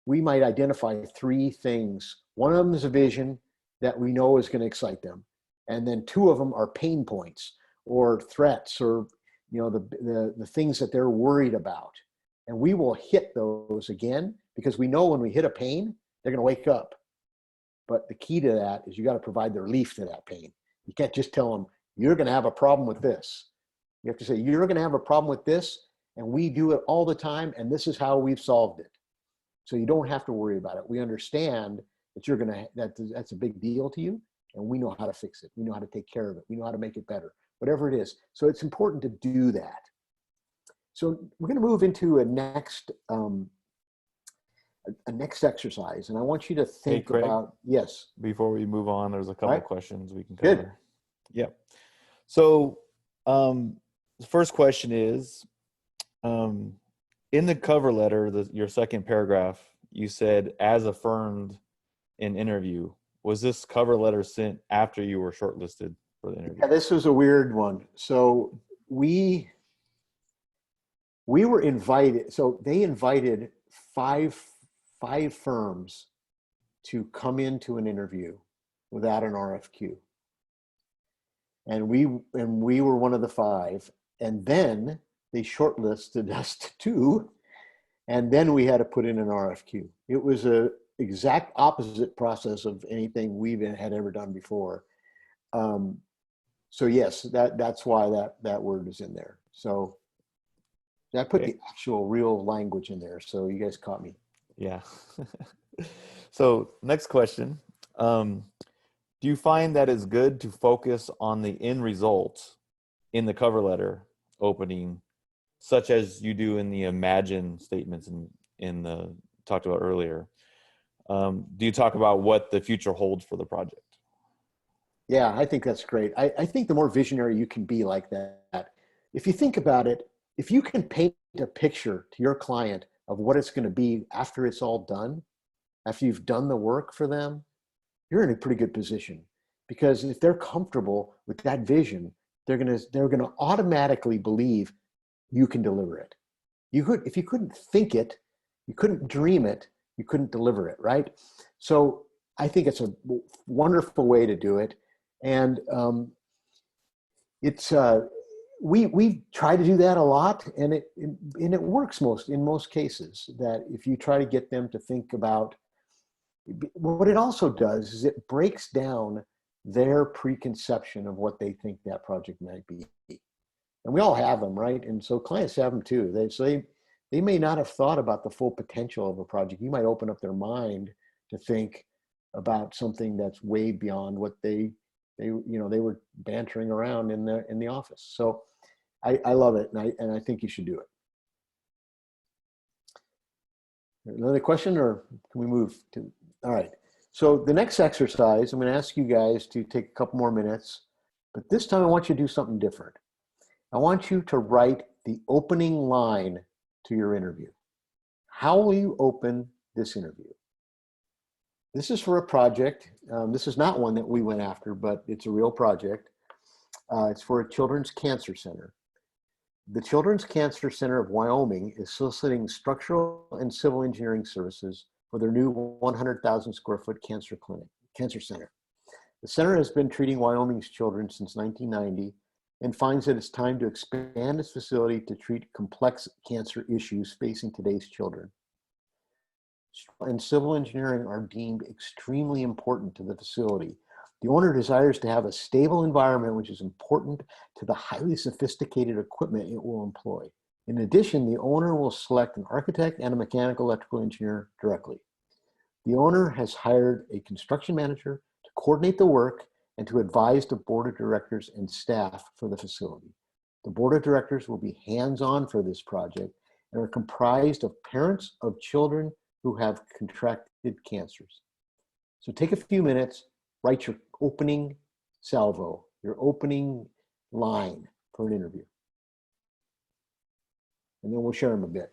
we might identify 3 things. One of them is a vision that we know is going to excite them. And then 2 of them are pain points or threats or, you know, the things that they're worried about. And we will hit those again, because we know when we hit a pain, they're going to wake up. But the key to that is you got to provide the relief to that pain. You can't just tell them, you're going to have a problem with this. You have to say, you're going to have a problem with this, and we do it all the time, and this is how we've solved it. So you don't have to worry about it. We understand that that's a big deal to you, and we know how to fix it. We know how to take care of it. We know how to make it better, whatever it is. So it's important to do that. So we're going to move into a next exercise, and I want you to think about, yes. Before we move on, there's a couple of questions we can cover. Good. Yep. So the first question is, in the cover letter, your second paragraph, you said, as affirmed in interview. Was this cover letter sent after you were shortlisted for the interview? Yeah, this was a weird one. So we were invited. So they invited five firms to come into an interview without an RFQ. and we were one of the 5. And then they shortlisted us to 2, and then we had to put in an RFQ. It was a exact opposite process of anything we've had ever done before. So yes, that's why that word is in there. So I put the actual real language in there. So you guys caught me. Yeah. So next question. Do you find that it's good to focus on the end result in the cover letter opening, such as you do in the imagine statements in the talked about earlier? Do you talk about what the future holds for the project? Yeah, I think that's great. I think the more visionary you can be like that, if you think about it, if you can paint a picture to your client of what it's going to be after it's all done, after you've done the work for them, you're in a pretty good position. Because if they're comfortable with that vision, they're gonna automatically believe you can deliver it. If you couldn't think it, you couldn't dream it, you couldn't deliver it, right? So I think it's a wonderful way to do it. And it's we try to do that a lot, and it works in most cases. That if you try to get them to think about what it also does is it breaks down their preconception of what they think that project might be. And we all have them, right? And so clients have them too. They may not have thought about the full potential of a project. You might open up their mind to think about something that's way beyond what they were bantering around in the office. So I love it, and I think you should do it. Another question, or can we move to? All right. So the next exercise, I'm going to ask you guys to take a couple more minutes, but this time I want you to do something different. I want you to write the opening line to your interview. How will you open this interview? This is for a project. This is not one that we went after, but it's a real project. It's for a children's cancer center. The Children's Cancer Center of Wyoming is soliciting structural and civil engineering services for their new 100,000 square foot cancer center. The center has been treating Wyoming's children since 1990 and finds that it's time to expand its facility to treat complex cancer issues facing today's children. And civil engineering are deemed extremely important to the facility. The owner desires to have a stable environment, which is important to the highly sophisticated equipment it will employ. In addition, the owner will select an architect and a mechanical electrical engineer directly. The owner has hired a construction manager to coordinate the work and to advise the board of directors and staff for the facility. The board of directors will be hands-on for this project and are comprised of parents of children who have contracted cancers. So take a few minutes, write your opening salvo, your opening line for an interview. And then we'll share them a bit.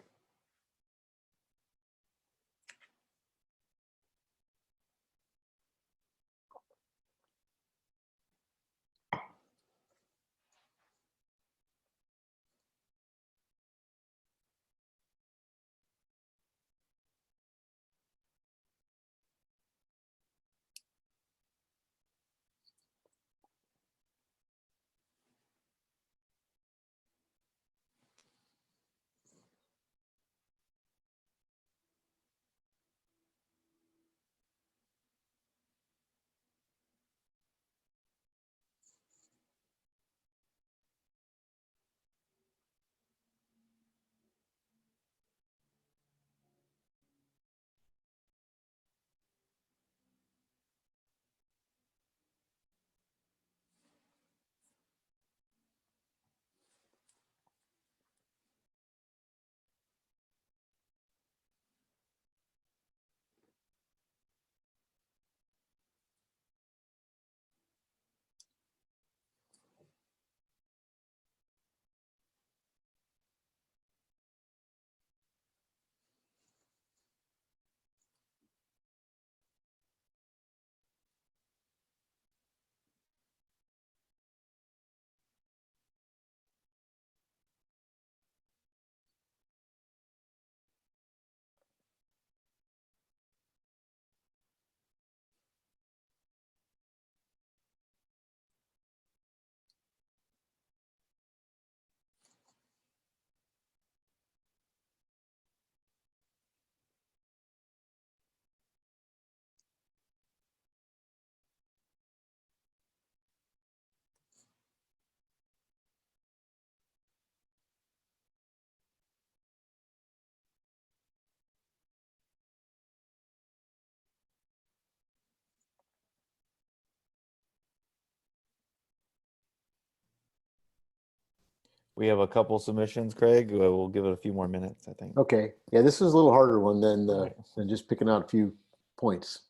We have a couple submissions, Craig. We'll give it a few more minutes, I think. Okay. Yeah, this is a little harder one than Right. than just picking out a few points.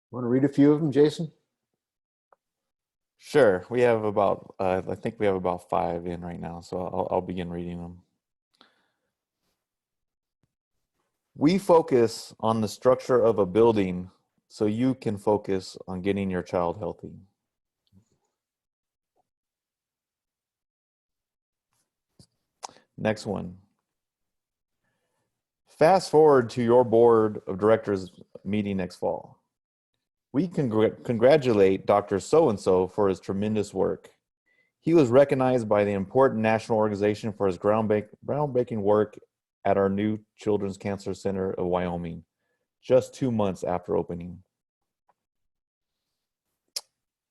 Want to read a few of them, Jason? Sure. We have about, I think we have about 5 in right now, so I'll begin reading them. We focus on the structure of a building so you can focus on getting your child healthy. Next one. Fast forward to your board of directors meeting next fall. We congratulate Dr. So-and-so for his tremendous work. He was recognized by the important national organization for his groundbreaking work at our new Children's Cancer Center of Wyoming, just 2 months after opening.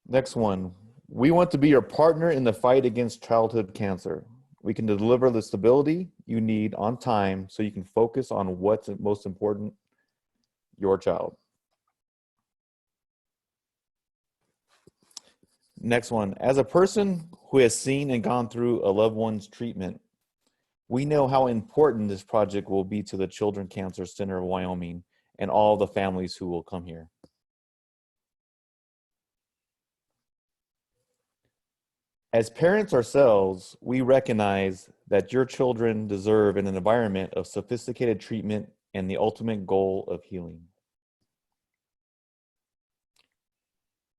Next one. We want to be your partner in the fight against childhood cancer. We can deliver the stability you need on time so you can focus on what's most important, your child. Next one. As a person who has seen and gone through a loved one's treatment, we know how important this project will be to the Children's Cancer Center of Wyoming and all the families who will come here. As parents ourselves, we recognize that your children deserve an environment of sophisticated treatment and the ultimate goal of healing.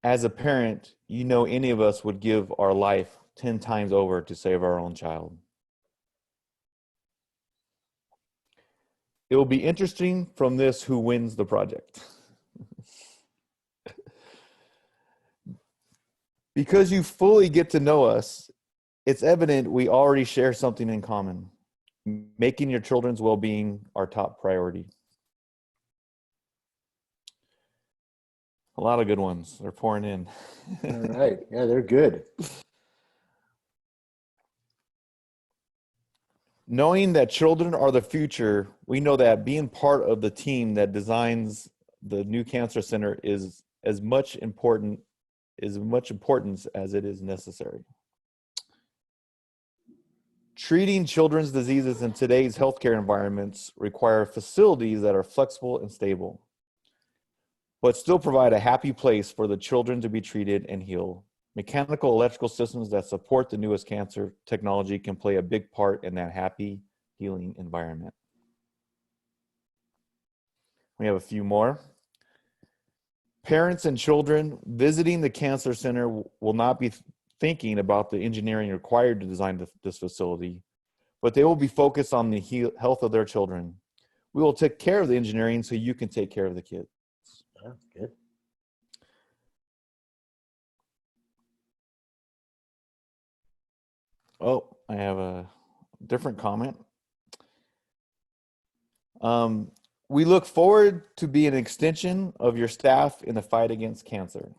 As a parent, you know any of us would give our life 10 times over to save our own child. It will be interesting from this who wins the project. Because you fully get to know us, it's evident we already share something in common, making your children's well-being our top priority. A lot of good ones. They're pouring in. All right. Yeah, they're good. Knowing that children are the future, we know that being part of the team that designs the new cancer center is as much importance as it is necessary. Treating children's diseases in today's healthcare environments require facilities that are flexible and stable, but still provide a happy place for the children to be treated and heal. Mechanical electrical systems that support the newest cancer technology can play a big part in that happy, healing environment. We have a few more. Parents and children visiting the cancer center will not be thinking about the engineering required to design this facility, but they will be focused on the health of their children. We will take care of the engineering so you can take care of the kids. That's good. Oh, I have a different comment. We look forward to being an extension of your staff in the fight against cancer.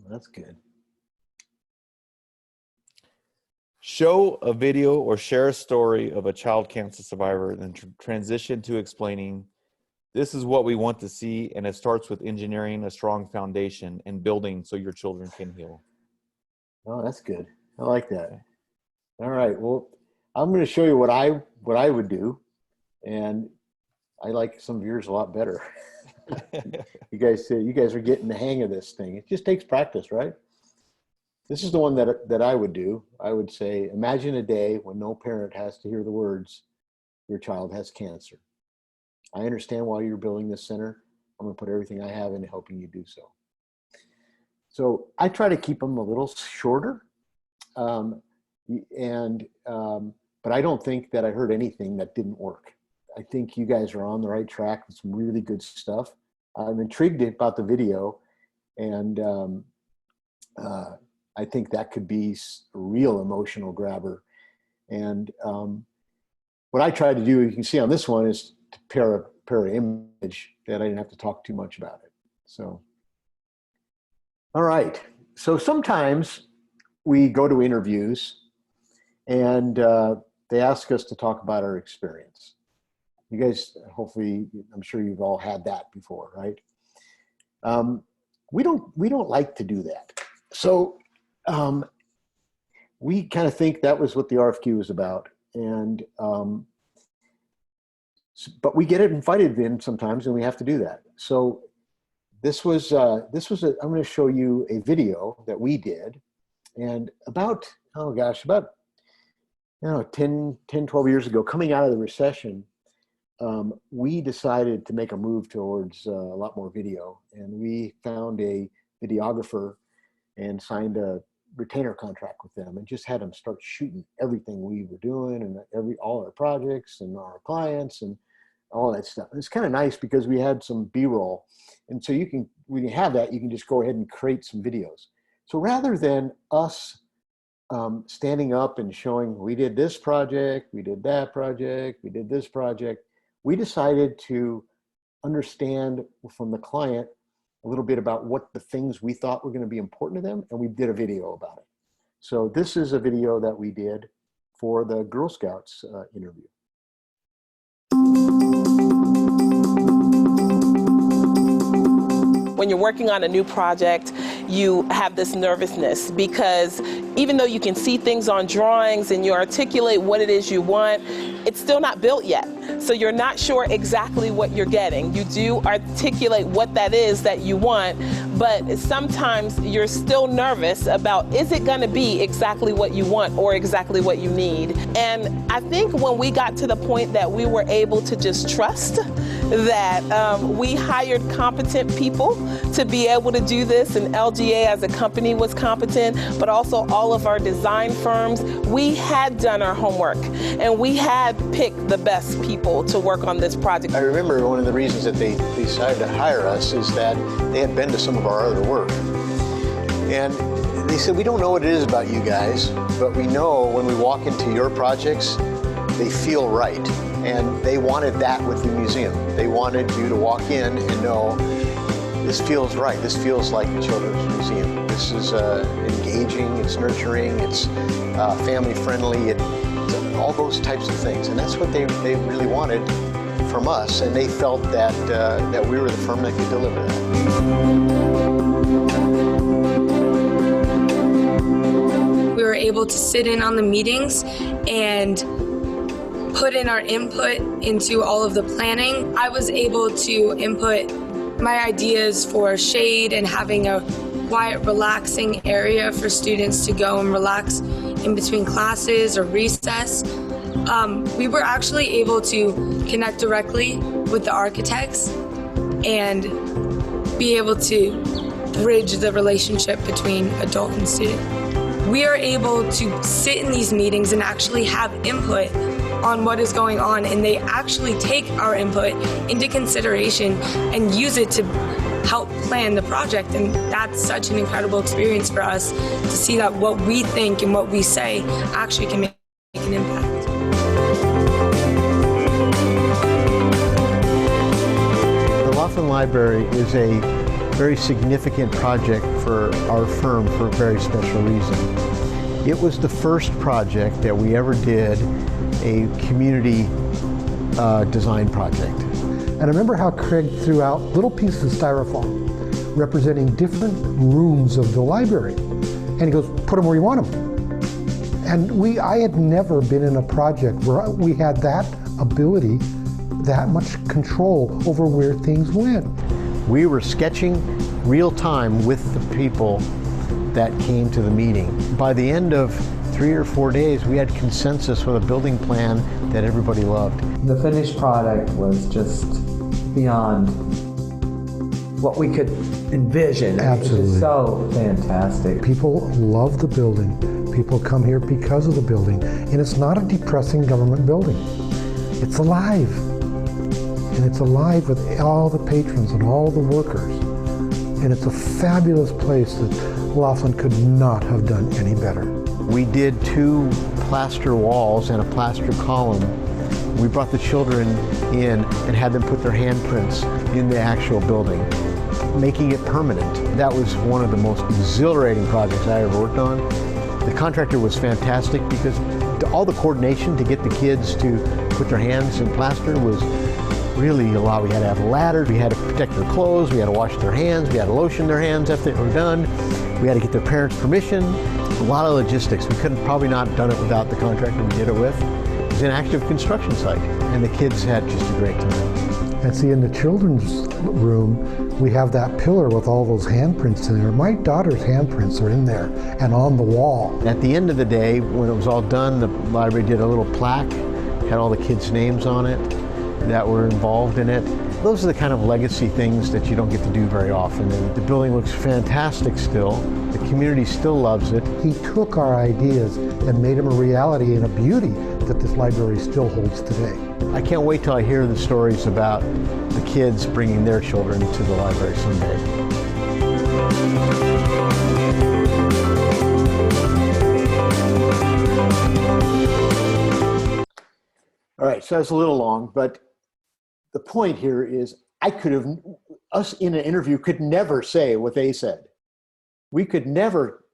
That's good. Show a video or share a story of a child cancer survivor, then transition to explaining, this is what we want to see, and it starts with engineering a strong foundation and building so your children can heal. Oh, that's good. I like that. All right. Well, I'm going to show you what I would do, and I like some of yours a lot better. You guys are getting the hang of this thing. It just takes practice, right? This is the one that I would do. I would say, imagine a day when no parent has to hear the words, your child has cancer. I understand why you're building this center. I'm going to put everything I have into helping you do so. So I try to keep them a little shorter. But I don't think that I heard anything that didn't work. I think you guys are on the right track with some really good stuff. I'm intrigued about the video, and I think that could be a real emotional grabber. And what I tried to do, you can see on this one, is to pair an image that I didn't have to talk too much about it. So, all right. So sometimes we go to interviews and they ask us to talk about our experience. You guys, hopefully, I'm sure you've all had that before, right? We don't like to do that. So we kind of think that was what the RFQ was about. And but we get invited in sometimes, and we have to do that. So this was I'm going to show you a video that we did, and about 10, 12 years ago, coming out of the recession, we decided to make a move towards a lot more video, and we found a videographer and signed a retainer contract with them, and just had them start shooting everything we were doing and all our projects and our clients and all that stuff. And it's kind of nice because we had some B-roll, and so when you have that, you can just go ahead and create some videos. So rather than us standing up and showing we did this project, we did that project, we did this project, we decided to understand from the client a little bit about what the things we thought were going to be important to them, and we did a video about it. So this is a video that we did for the Girl Scouts interview. When you're working on a new project, you have this nervousness because even though you can see things on drawings and you articulate what it is you want, it's still not built yet. So you're not sure exactly what you're getting. You do articulate what that is that you want, but sometimes you're still nervous about, is it going to be exactly what you want or exactly what you need? And I think when we got to the point that we were able to just trust that we hired competent people to be able to do this, and LGA as a company was competent, but also all of our design firms, we had done our homework and we had picked the best people to work on this project. I remember one of the reasons that they decided to hire us is that they had been to some of our other work. And they said, we don't know what it is about you guys, but we know when we walk into your projects, they feel right. And they wanted that with the museum. They wanted you to walk in and know, this feels right. This feels like a children's museum. This is engaging, it's nurturing, it's family friendly, all those types of things. And that's what they really wanted from us. And they felt that, that we were the firm that could deliver that. We were able to sit in on the meetings and put in our input into all of the planning. I was able to input my ideas for shade and having a quiet, relaxing area for students to go and relax in between classes or recess. We were actually able to connect directly with the architects and be able to bridge the relationship between adult and student. We are able to sit in these meetings and actually have input on what is going on, and they actually take our input into consideration and use it to help plan the project. And that's such an incredible experience for us to see that what we think and what we say actually can make an impact. The Laughlin Library is a very significant project for our firm for a very special reason. It was the first project that we ever did a community design project. And I remember how Craig threw out little pieces of styrofoam representing different rooms of the library. And he goes, put them where you want them. And I had never been in a project where we had that ability that much control over where things went. We were sketching real time with the people that came to the meeting. By the end of 3 or 4 days, we had consensus with a building plan that everybody loved. The finished product was just beyond what we could envision. Absolutely. It's just so fantastic. People love the building. People come here because of the building. And it's not a depressing government building. It's alive. And it's alive with all the patrons and all the workers. And it's a fabulous place that Laughlin could not have done any better. We did 2 plaster walls and a plaster column. We brought the children in and had them put their handprints in the actual building, making it permanent. That was one of the most exhilarating projects I ever worked on. The contractor was fantastic because all the coordination to get the kids to put their hands in plaster was really a lot. We had to have ladders, we had to protect their clothes, we had to wash their hands, we had to lotion their hands after they were done, we had to get their parents' permission. A lot of logistics. We couldn't probably not have done it without the contractor we did it with. It was an active construction site, and the kids had just a great time. And see, in the children's room, we have that pillar with all those handprints in there. My daughter's handprints are in there and on the wall. At the end of the day, when it was all done, the library did a little plaque, had all the kids' names on it that were involved in it. Those are the kind of legacy things that you don't get to do very often. And the building looks fantastic still. The community still loves it. He took our ideas and made them a reality and a beauty that this library still holds today. I can't wait till I hear the stories about the kids bringing their children to the library someday. All right, so that's a little long, but the point here is us in an interview could never say what they said. We could never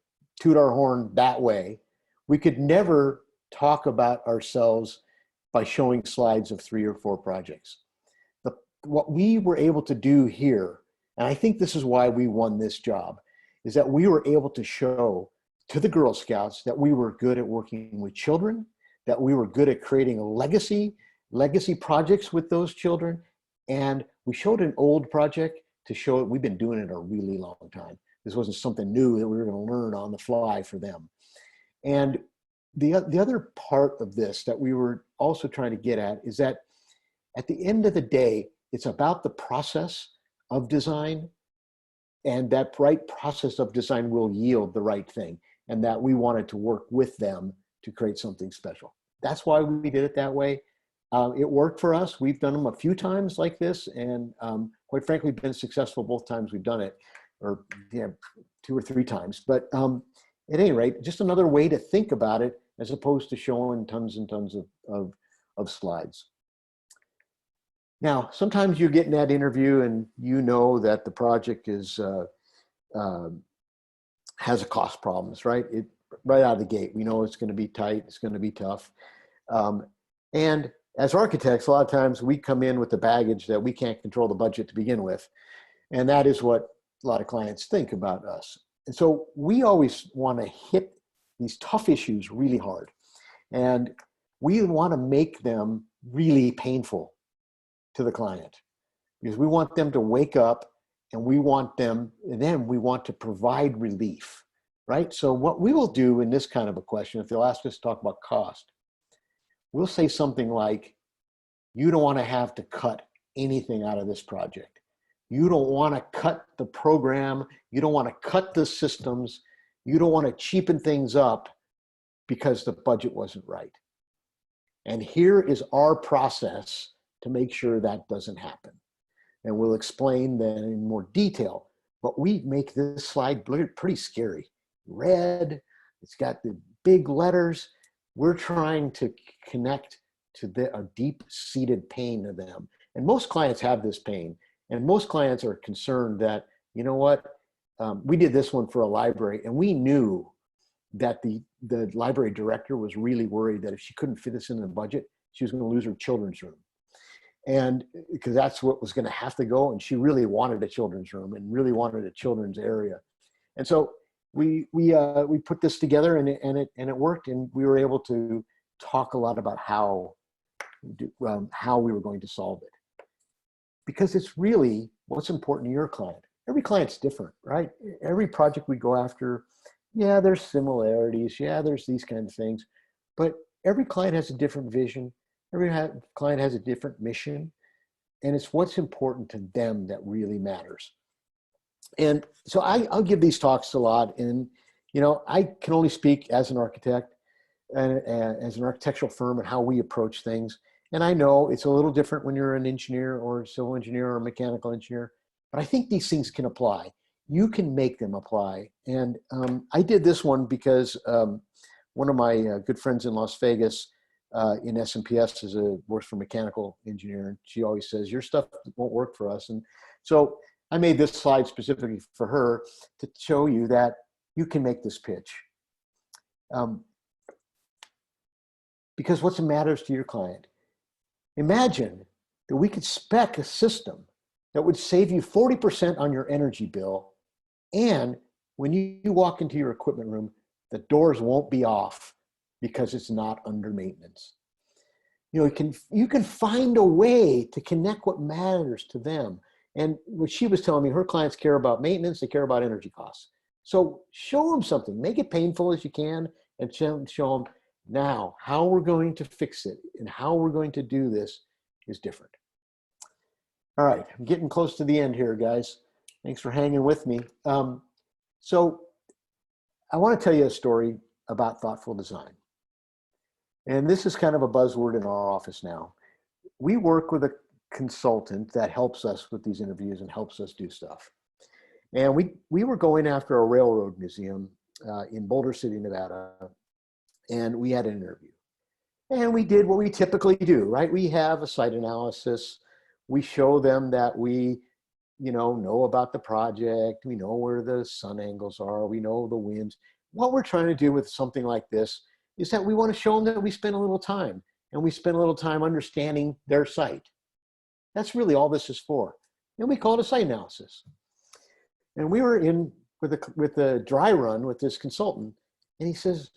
toot our horn that way. We could never talk about ourselves by showing slides of 3 or 4 projects. What we were able to do here, and I think this is why we won this job, is that we were able to show to the Girl Scouts that we were good at working with children, that we were good at creating a legacy projects with those children. And we showed an old project to show it. We've been doing it a really long time. This wasn't something new that we were going to learn on the fly for them. And the other part of this that we were also trying to get at is that at the end of the day, it's about the process of design, and that right process of design will yield the right thing, and that we wanted to work with them to create something special. That's why we did it that way. It worked for us. We've done them a few times like this, and quite frankly, been successful both times we've done it, or 2 or 3 times. But at any rate, just another way to think about it as opposed to showing tons and tons of slides. Now, sometimes you get in that interview and you know that the project is has a cost problems, right? Right out of the gate, we know it's going to be tight, it's going to be tough. And as architects, a lot of times we come in with the baggage that we can't control the budget to begin with. And that is what a lot of clients think about us. And so we always want to hit these tough issues really hard. And we want to make them really painful to the client, because we want them to wake up, and we want to provide relief, right? So what we will do in this kind of a question, if they'll ask us to talk about cost, we'll say something like, you don't want to have to cut anything out of this project. You don't want to cut the program. You don't want to cut the systems. You don't want to cheapen things up because the budget wasn't right. And here is our process to make sure that doesn't happen. And we'll explain that in more detail, but we make this slide pretty scary. Red, it's got the big letters. We're trying to connect to a deep-seated pain to them. And most clients have this pain. And most clients are concerned that, you know what, we did this one for a library, and we knew that the library director was really worried that if she couldn't fit this in the budget, she was going to lose her children's room. And because that's what was going to have to go, and she really wanted a children's room and really wanted a children's area. And so we put this together, and it worked, and we were able to talk a lot about how how we were going to solve it. Because it's really what's important to your client. Every client's different, right? Every project we go after, yeah, there's similarities. Yeah, there's these kind of things. But every client has a different vision. Every client has a different mission. And it's what's important to them that really matters. And so I'll give these talks a lot. And, you know, I can only speak as an architect and as an architectural firm and how we approach things. And I know it's a little different when you're an engineer or a civil engineer or a mechanical engineer, but I think these things can apply. You can make them apply. And I did this one because one of my good friends in Las Vegas in S&PS works for mechanical engineer. And she always says, your stuff won't work for us. And so I made this slide specifically for her to show you that you can make this pitch. Because what matters to your client? Imagine that we could spec a system that would save you 40% on your energy bill. And when you walk into your equipment room, the doors won't be off because it's not under maintenance. You know, you can find a way to connect what matters to them. And what she was telling me, her clients care about maintenance, they care about energy costs. So show them something, make it painful as you can, and show them now how we're going to fix it and how we're going to do this is different. All right, I'm getting close to the end here, guys. Thanks for hanging with me. So I want to tell you a story about thoughtful design. And this is kind of a buzzword in our office now. We work with a consultant that helps us with these interviews and helps us do stuff. And we were going after a railroad museum in Boulder City, Nevada, and we had an interview. And we did what we typically do, right? We have a site analysis. We show them that we, know about the project. We know where the sun angles are. We know the winds. What we're trying to do with something like this is that we want to show them that we spend a little time, and we spend a little time understanding their site. That's really all this is for. And we call it a site analysis. And we were in with a dry run with this consultant, and he says,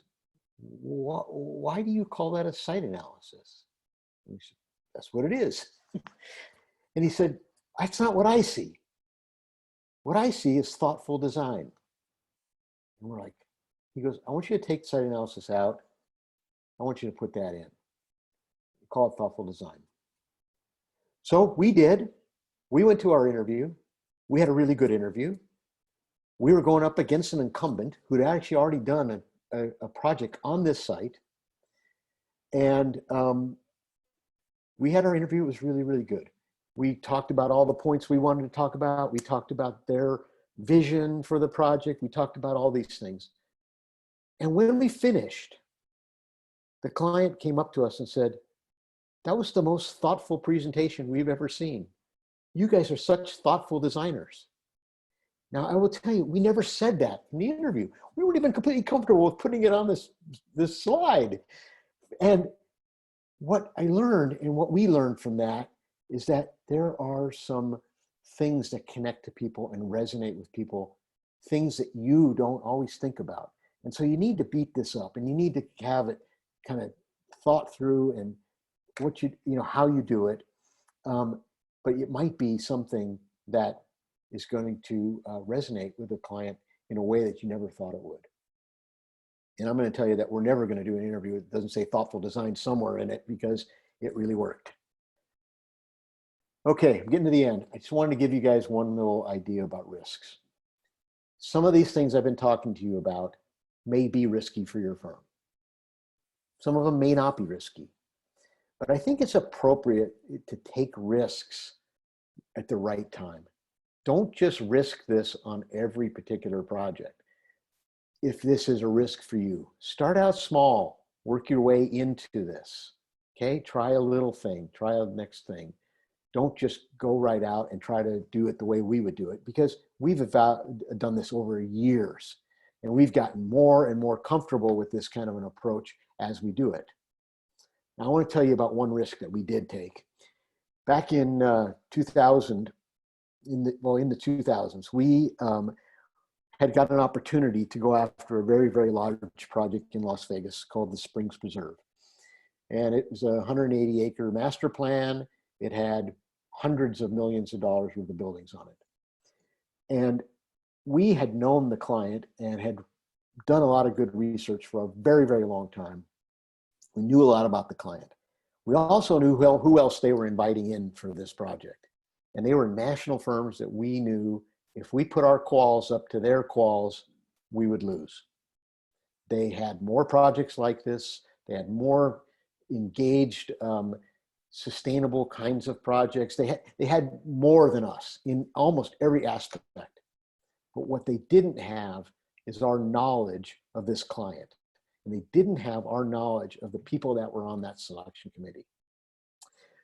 why do you call that a site analysis? And we said, that's what it is. And he said, that's not what I see. What I see is thoughtful design. And we're like, he goes, I want you to take site analysis out. I want you to put that in. Call it thoughtful design. So we did. We went to our interview. We had a really good interview. We were going up against an incumbent who'd actually already done a project on this site. And we had our interview. It was really, really good. We talked about all the points we wanted to talk about. We talked about their vision for the project. We talked about all these things. And when we finished, the client came up to us and said, that was the most thoughtful presentation we've ever seen. You guys are such thoughtful designers. Now, I will tell you, we never said that in the interview. We weren't even completely comfortable with putting it on this slide. And what I learned and what we learned from that is that there are some things that connect to people and resonate with people, things that you don't always think about. And so you need to beat this up, and you need to have it kind of thought through and what how you do it. But it might be something that is going to resonate with a client in a way that you never thought it would. And I'm going to tell you that we're never going to do an interview that doesn't say thoughtful design somewhere in it, because it really worked. Okay, I'm getting to the end. I just wanted to give you guys one little idea about risks. Some of these things I've been talking to you about may be risky for your firm. Some of them may not be risky. But I think it's appropriate to take risks at the right time. Don't just risk this on every particular project. If this is a risk for you, start out small, work your way into this. Okay, try a little thing, try a next thing. Don't just go right out and try to do it the way we would do it, because we've done this over years, and we've gotten more and more comfortable with this kind of an approach as we do it. Now, I want to tell you about one risk that we did take. Back in 2000, in the 2000s, we had got an opportunity to go after a very, very large project in Las Vegas called the Springs Preserve. And it was a 180-acre master plan. It had hundreds of millions of dollars worth of buildings on it. And we had known the client and had done a lot of good research for a very, very long time. We knew a lot about the client. We also knew who else they were inviting in for this project. And they were national firms that we knew if we put our quals up to their quals, we would lose. They had more projects like this. They had more engaged, sustainable kinds of projects. They had more than us in almost every aspect. But what they didn't have is our knowledge of this client. And they didn't have our knowledge of the people that were on that selection committee.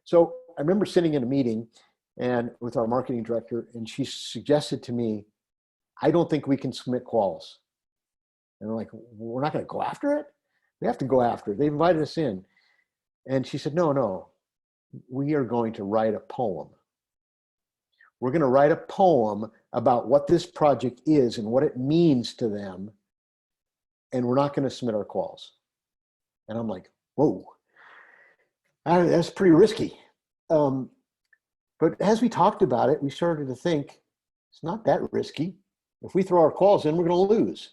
So I remember sitting in a meeting and with our marketing director, and she suggested to me, I don't think we can submit quals. And I'm like, we're not going to go after it? We have to go after it. They invited us in. And she said, no, we are going to write a poem. We're going to write a poem about what this project is and what it means to them. And we're not going to submit our quals. And I'm like, whoa, that's pretty risky. But as we talked about it, we started to think, it's not that risky. If we throw our quals in, we're going to lose.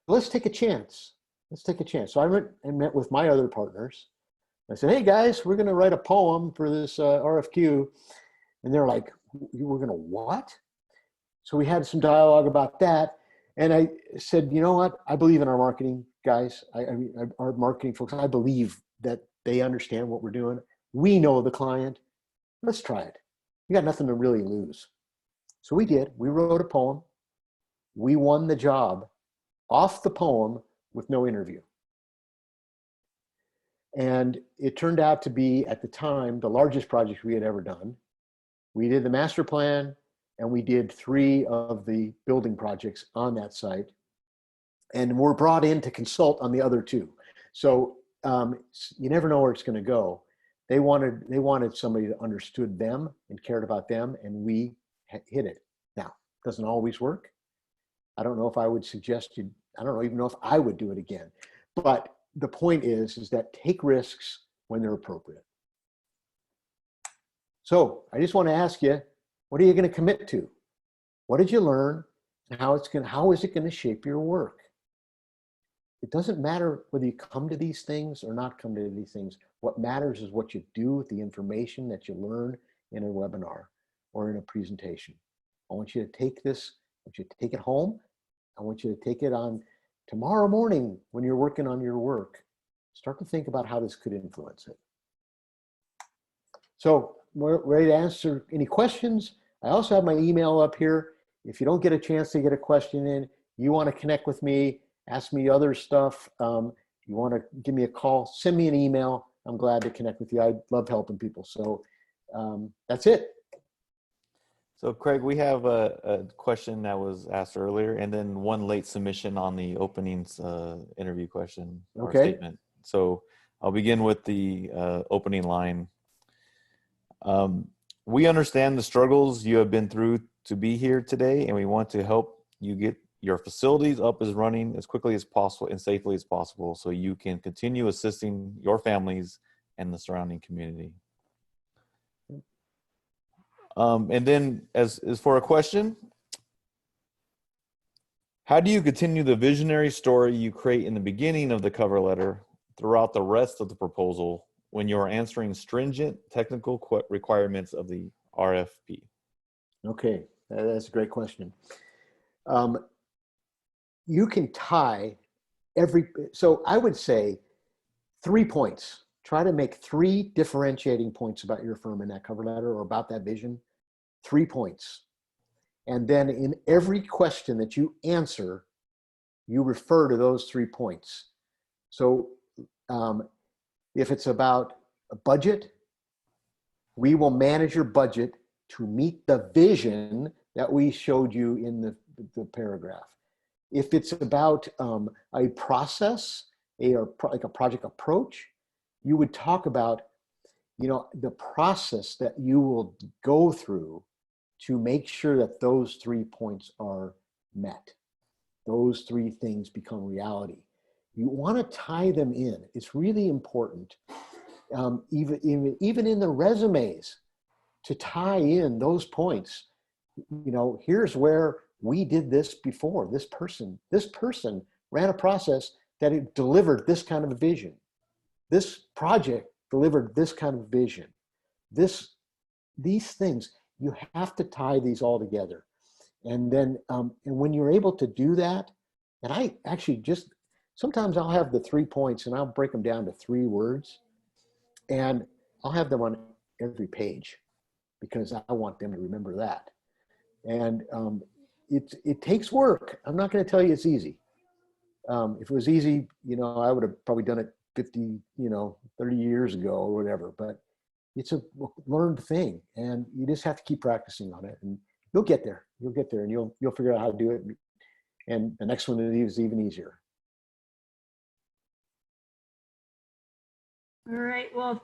Let's take a chance. Let's take a chance. So I went and met with my other partners. I said, hey guys, we're going to write a poem for this RFQ. And they're like, we're going to what? So we had some dialogue about that. And I said, you know what? I believe in our marketing guys. Our marketing folks, I believe that they understand what we're doing. We know the client. Let's try it. We got nothing to really lose. So we did. We wrote a poem. We won the job off the poem with no interview. And it turned out to be, at the time, the largest project we had ever done. We did the master plan, and we did 3 of the building projects on that site. And we're brought in to consult on the other 2. So you never know where it's going to go. They wanted somebody that understood them and cared about them, and we hit it. Now, it doesn't always work. I don't know if I would suggest you, I don't even know if I would do it again. But the point is that take risks when they're appropriate. So I just want to ask you, what are you going to commit to? What did you learn? And how is it going to shape your work? It doesn't matter whether you come to these things or not come to these things. What matters is what you do with the information that you learn in a webinar or in a presentation. I want you to take this, I want you to take it home. I want you to take it on tomorrow morning when you're working on your work. Start to think about how this could influence it. So we're ready to answer any questions. I also have my email up here. If you don't get a chance to get a question in, you want to connect with me, ask me other stuff, you want to give me a call, send me an email. I'm glad to connect with you. I love helping people. So that's it. So Craig, we have a question that was asked earlier, and then one late submission on the openings interview question or statement. So I'll begin with the opening line. We understand the struggles you have been through to be here today, and we want to help you get your facilities up as running as quickly as possible and safely as possible so you can continue assisting your families and the surrounding community. And then as for a question, how do you continue the visionary story you create in the beginning of the cover letter throughout the rest of the proposal when you're answering stringent technical requirements of the RFP? Okay, that's a great question. You can tie so I would say 3 points. Try to make 3 differentiating points about your firm in that cover letter or about that vision. 3 points. And then in every question that you answer, you refer to those 3 points. So if it's about a budget, we will manage your budget to meet the vision that we showed you in the paragraph. If it's about a process, like a project approach, you would talk about, the process that you will go through to make sure that those 3 points are met. Those 3 things become reality. You want to tie them in. It's really important, even in the resumes, to tie in those points. You know, here's where we did this before. This person ran a process that it delivered this kind of a vision. This project delivered this kind of vision. These things, you have to tie these all together. And then, and when you're able to do that, and I actually sometimes I'll have the 3 points and I'll break them down to 3 words, and I'll have them on every page because I want them to remember that. And it takes work. I'm not going to tell you it's easy. If it was easy, you know, I would have probably done it 50, 30 years ago or whatever, but it's a learned thing, and you just have to keep practicing on it, and you'll get there. You'll get there, and you'll figure out how to do it. And the next one is even easier. All right. Well,